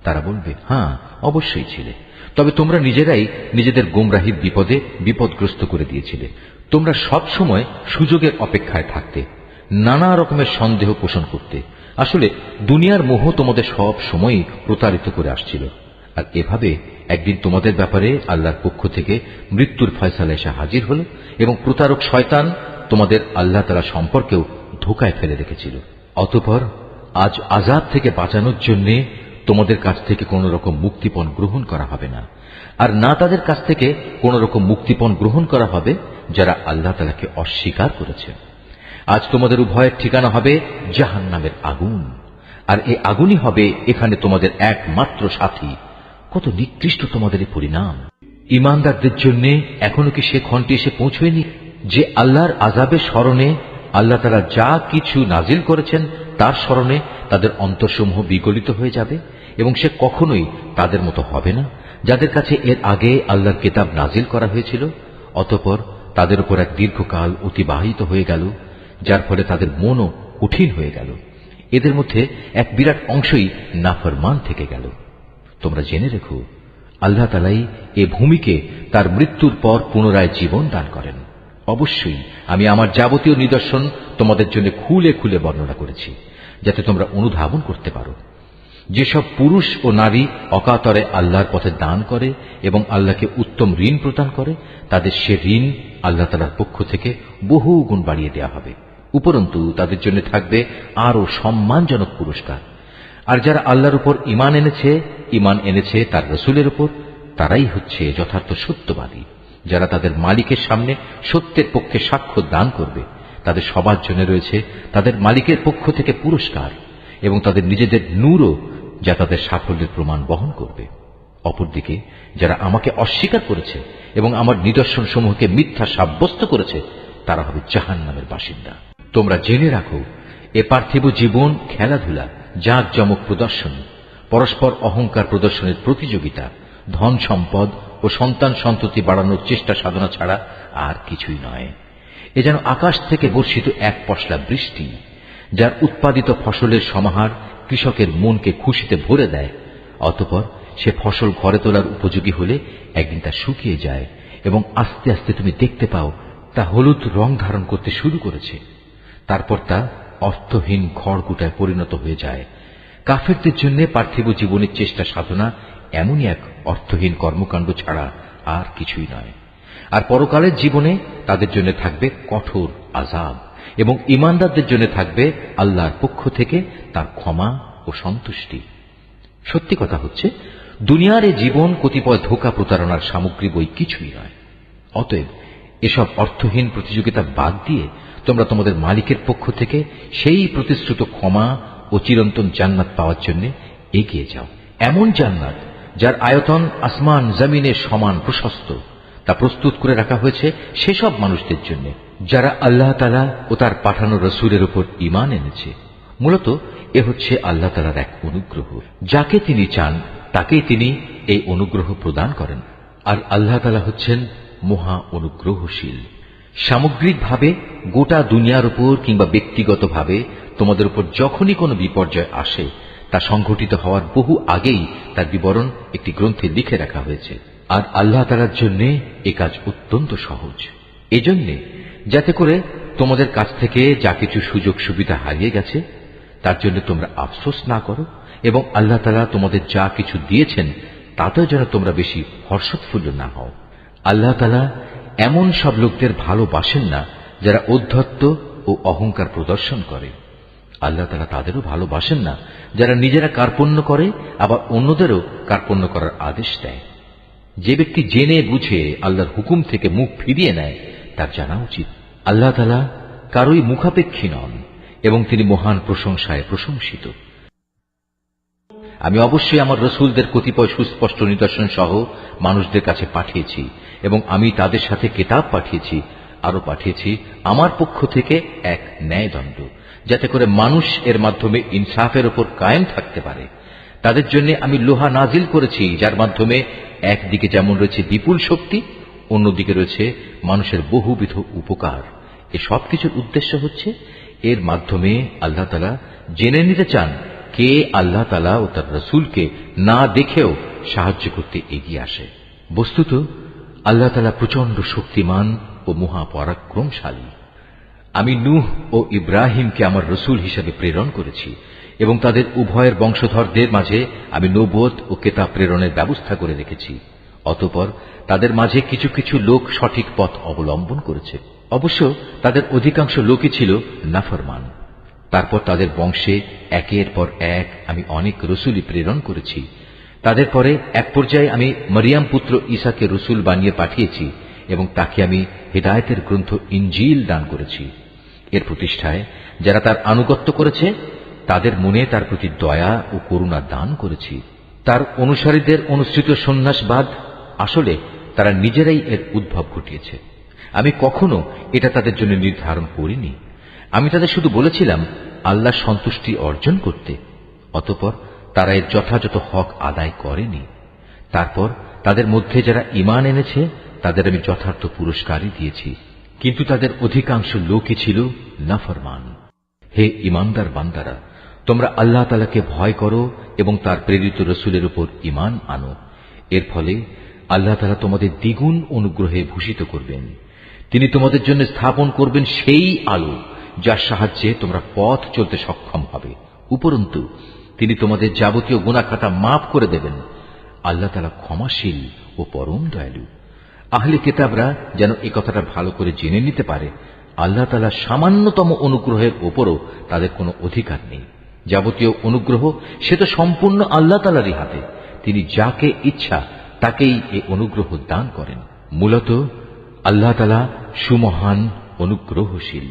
তারা বলবে, হ্যাঁ, অবশ্যই ছিলে। তবে তোমরা নিজেরাই নিজেদের গোমরাহির বিপদে বিপদগ্রস্ত করে দিয়েছিলে। তোমরা সব সময় সুযোগের অপেক্ষায় থাকতে, নানা রকমের সন্দেহ পোষণ করতে। আসলে দুনিয়ার মোহ তোমাদের সব সময়ই প্রতারিত করে আসছিল। আর এভাবে একদিন তোমাদের ব্যাপারে আল্লাহর পক্ষ থেকে মৃত্যুর ফয়সালা এসে হাজির হল এবং প্রতারক শয়তান তোমাদের আল্লাহ তাআলা সম্পর্কেও ধোঁকায় ফেলে রেখেছিল। অতঃপর আজ আযাব থেকে বাঁচানোর জন্য তোমাদের কাছ থেকে কোন রকম মুক্তিপণ গ্রহণ করা হবে না, আর না তাদের কাছ থেকে কোন রকম মুক্তিপণ গ্রহণ করা হবে যারা আল্লাহ তাআলাকে অস্বীকার করেছে। আজ তোমাদের উভয়ের ঠিকানা হবে জাহান্নামের আগুন, আর এই আগুনই হবে এখানে তোমাদের একমাত্র সাথী। কত নিকৃষ্ট তোমাদের এই পরিণাম! ঈমানদারদের জন্য এখনো কি সে ক্ষণটি এসে পৌঁছয়নি যে আল্লাহর আযাবের স্মরণে আল্লাহ তাআলা যা কিছু নাজিল করেছেন তার স্মরণে তাদের অন্তরসমূহ বিগলিত হয়ে যাবে এবং সে কখনোই তাদের মতো হবে না যাদের কাছে এর আগে আল্লাহর কিতাব নাজিল করা হয়েছিল। অতঃপর তাদের উপর এক দীর্ঘকাল অতিবাহিত হয়ে গেল, যার ফলে তাদের মনও কঠিন হয়ে গেল। এদের মধ্যে এক বিরাট অংশই নাফরমান থেকে গেল। তোমরা জেনে রেখো, আল্লাহ তাআলাই এ ভূমিকে তার মৃত্যুর পর পুনরায় জীবন দান করেন। অবশ্যই আমি আমার যাবতীয় নিদর্শন তোমাদের জন্য খুলে খুলে বর্ণনা করেছি, যাতে তোমরা অনুধাবন করতে পারো। যেসব পুরুষ ও নারী অকাতরে আল্লাহর পথে দান করে এবং আল্লাহকে উত্তম ঋণ প্রদান করে, তাদের সে ঋণ আল্লাহ তাআলার পক্ষ থেকে বহু গুণ বাড়িয়ে দেওয়া হবে। উপরন্তু তাদের জন্য থাকবে আরো সম্মানজনক পুরস্কার। আর যারা আল্লাহর উপর ঈমান এনেছে তার রাসূলের উপর, তারাই হচ্ছে যথার্থ সত্যবাদী, যারা তাদের মালিকের সামনে সত্যের পক্ষে সাক্ষ্য দান করবে। তাদের সবার জন্য রয়েছে তাদের মালিকের পক্ষ থেকে পুরস্কার এবং তাদের নিজেদের নূরও, যা তাদের সাফল্যের প্রমাণ বহন করবে। অপরদিকে যারা আমাকে অস্বীকার করেছে এবং আমার নিদর্শন সমূহকে মিথ্যা সাব্যস্ত করেছে, তারা হবে জাহান্নামের বাসিন্দা। তোমরা জেনে রাখো, এ পার্থিব জীবন খেলাধুলা, জাঁকজমক প্রদর্শন, পরস্পর অহংকার প্রদর্শনের প্রতিযোগিতা, ধন সম্পদ ও সন্তান সন্ততি বাড়ানোর চেষ্টা সাধনা ছাড়া আর কিছুই নয়। এ যেন আকাশ থেকে বর্ষিত এক পশলা বৃষ্টি, যার উৎপাদিত ফসলের সমাহার কৃষকের মনকে খুশিতে ভরে দেয়। অতঃপর সে ফসল ঘরে তোলার উপযোগী হলে একদিন তা শুকিয়ে যায় এবং আস্তে আস্তে তুমি দেখতে পাও তা হলুদ রং ধারণ করতে শুরু করেছে। তারপর তা অর্থহীন খড়কুটায় পরিণত হয়ে যায়। কাফেরদের জন্য পার্থিব জীবনের চেষ্টা সাধনা এমনই এক অর্থহীন কর্মকাণ্ড ছাড়া আর কিছুই নয়। আর পরকালের জীবনে তাদের জন্য থাকবে কঠোর আযাব এবং ঈমানদারদের জন্য থাকবে আল্লাহর পক্ষ থেকে তার ক্ষমা ও সন্তুষ্টি। সত্যি কথা হচ্ছে, দুনিয়ার এই জীবন কতিপয় ধোঁকা প্রতারণার সামগ্রী বই কিছুই নয়। অতএব এসব অর্থহীন প্রতিযোগিতা বাদ দিয়ে তোমরা তোমাদের মালিকের পক্ষ থেকে সেই প্রতিশ্রুত ক্ষমা ও চিরন্তন জান্নাত পাওয়ার জন্য এগিয়ে যাও। এমন জান্নাত যার আয়তন আসমান জমিনের সমান প্রশস্ত, তা প্রস্তুত করে রাখা হয়েছে সেসব মানুষদের জন্য যারা আল্লাহ তাআলা ও তার পাঠানো রাসূলের উপর ঈমান এনেছে। মূলত এ হচ্ছে আল্লাহ তাআলার এক অনুগ্রহ। যাকে তিনি চান তাকেই তিনি এই অনুগ্রহ প্রদান করেন, আর আল্লাহ তাআলা হচ্ছেন মহা অনুগ্রহশীল। সামগ্রিকভাবে গোটা দুনিয়ার উপর কিংবা ব্যক্তিগতভাবে তোমাদের উপর যখনই কোনো বিপর্যয় আসে, তা সংঘটিত হওয়ার বহু আগেই তার বিবরণ একটি গ্রন্থে লিখে রাখা হয়েছে। আর আল্লাহ তাআলার জন্য এ কাজ অত্যন্ত সহজ। এজন্য যাতে করে তোমাদের কাছ থেকে যা কিছু সুযোগ সুবিধা হারিয়ে গেছে তার জন্য তোমরা আফসোস না করো, এবং আল্লাহ তাআলা তোমাদের যা কিছু দিয়েছেন তাতেও যেন তোমরা বেশি হর্ষোৎফুল্ল না হও। আল্লাহ তাআলা এমন সব লোকদের ভালোবাসেন না যারা ঔদ্ধত্য ও অহংকার প্রদর্শন করে। আল্লাহ তাআলা তাদেরও ভালোবাসেন না যারা নিজেরা কার্পণ্য করে আবার অন্যদেরও কার্পণ্য করার আদেশ দেয়। যে ব্যক্তি জেনে বুঝে আল্লাহর হুকুম থেকে মুখ ফিরিয়ে নেয় তার জানা উচিত আল্লাহ তাআলা কারোই মুখাপেক্ষী নন এবং তিনি মহান প্রশংসায় প্রশংসিত। আমি অবশ্যই আমার রাসূলদের কতিপয় সুস্পষ্ট নিদর্শন সহ মানুষদের কাছে পাঠিয়েছি এবং আমি তাদের সাথে কিতাব পাঠিয়েছি। আরো পাঠিয়েছি আমার পক্ষ থেকে এক ন্যায়দণ্ড, যাতে করে মানুষ এর মাধ্যমে ইনসাফের উপর কায়েম থাকতে পারে। তাদের জন্য আমি লোহা নাজিল করেছি, যার মাধ্যমে একদিকে যেমন রয়েছে বিপুল শক্তি, অন্যদিকে রয়েছে মানুষের বহুবিধ উপকার। এ সবকিছুর উদ্দেশ্য হচ্ছে এর মাধ্যমে আল্লাহ তাআলা জেনে নিতে চান কে আল্লাহ তাআলা ও তার রাসূলকে না দেখেও সাহায্য করতে এগিয়ে আসে। বস্তুত আল্লাহ তাআলা প্রচন্ড শক্তিমান ও মহাপরাক্রমশালী। আমি নূহ ও ইব্রাহিমকে আমার রসুল হিসেবে প্রেরণ করেছি এবং তাদের উভয়ের বংশধরদের মাঝে আমি নবুয়ত ও কিতাব প্রেরণের ব্যবস্থা করে রেখেছি। অতঃপর তাদের মাঝে কিছু কিছু লোক সঠিক পথ অবলম্বন করেছে, অবশ্য তাদের অধিকাংশ লোকই ছিল নাফরমান। তারপর তাদের বংশে একের পর এক আমি অনেক রসুলই প্রেরণ করেছি। তাদের পরে এক পর্যায়ে আমি মরিয়াম পুত্র ঈসাকে রসুল বানিয়ে পাঠিয়েছি এবং তাকে আমি হিদায়াতের গ্রন্থ ইনজিল দান করেছি। এর প্রতিষ্ঠায় যারা তার আনুগত্য করেছে তাদের মনে তার প্রতি দয়া ও করুণা দান করেছি। তার অনুসারীদের অনুসৃত সন্ন্যাসবাদ আসলে তারা নিজেরাই এর উদ্ভব ঘটিয়েছে। আমি কখনো এটা তাদের জন্য নির্ধারণ করিনি। আমি তাদের শুধু বলেছিলাম আল্লাহ সন্তুষ্টি অর্জন করতে। অতঃপর তারা এর যথাযথ হক আদায় করেনি। তারপর তাদের মধ্যে যারা ঈমান এনেছে তাদের আমি যথার্থ পুরস্কারই দিয়েছি, কিন্তু তাদের অধিকাংশ লোকই ছিল নাফরমান। হে ঈমানদার বান্দারা, তোমরা আল্লাহ তাআলাকে ভয় করো এবং তার প্রেরিত রসুলের উপর ঈমান আনো। এর ফলে আল্লাহ তাআলা তোমাদের দ্বিগুণ অনুগ্রহে ভূষিত করবেন। তিনি তোমাদের জন্য স্থাপন করবেন সেই আলো যার সাহায্যে তোমরা পথ চলতে সক্ষম হবে। উপরন্তু তিনি তোমাদের যাবতীয় গুনাহ খাতা মাফ করে দেবেন। আল্লাহ তাআলা ক্ষমাশীল ও পরম দয়ালু। আহলে কিতাবরা যেন এই কথাটা ভালো করে জেনে নিতে পারে আল্লাহ তাআলা সামান্যতম অনুগ্রহের ওপরও তাদের কোনো অধিকার নেই। যাবতীয় অনুগ্রহ সে তো সম্পূর্ণ আল্লাহ তাআলারই হাতে। তিনি যাকে ইচ্ছা তাকেই এই অনুগ্রহ দান করেন। মূলত আল্লাহ তাআলা সুমহান অনুগ্রহশীল।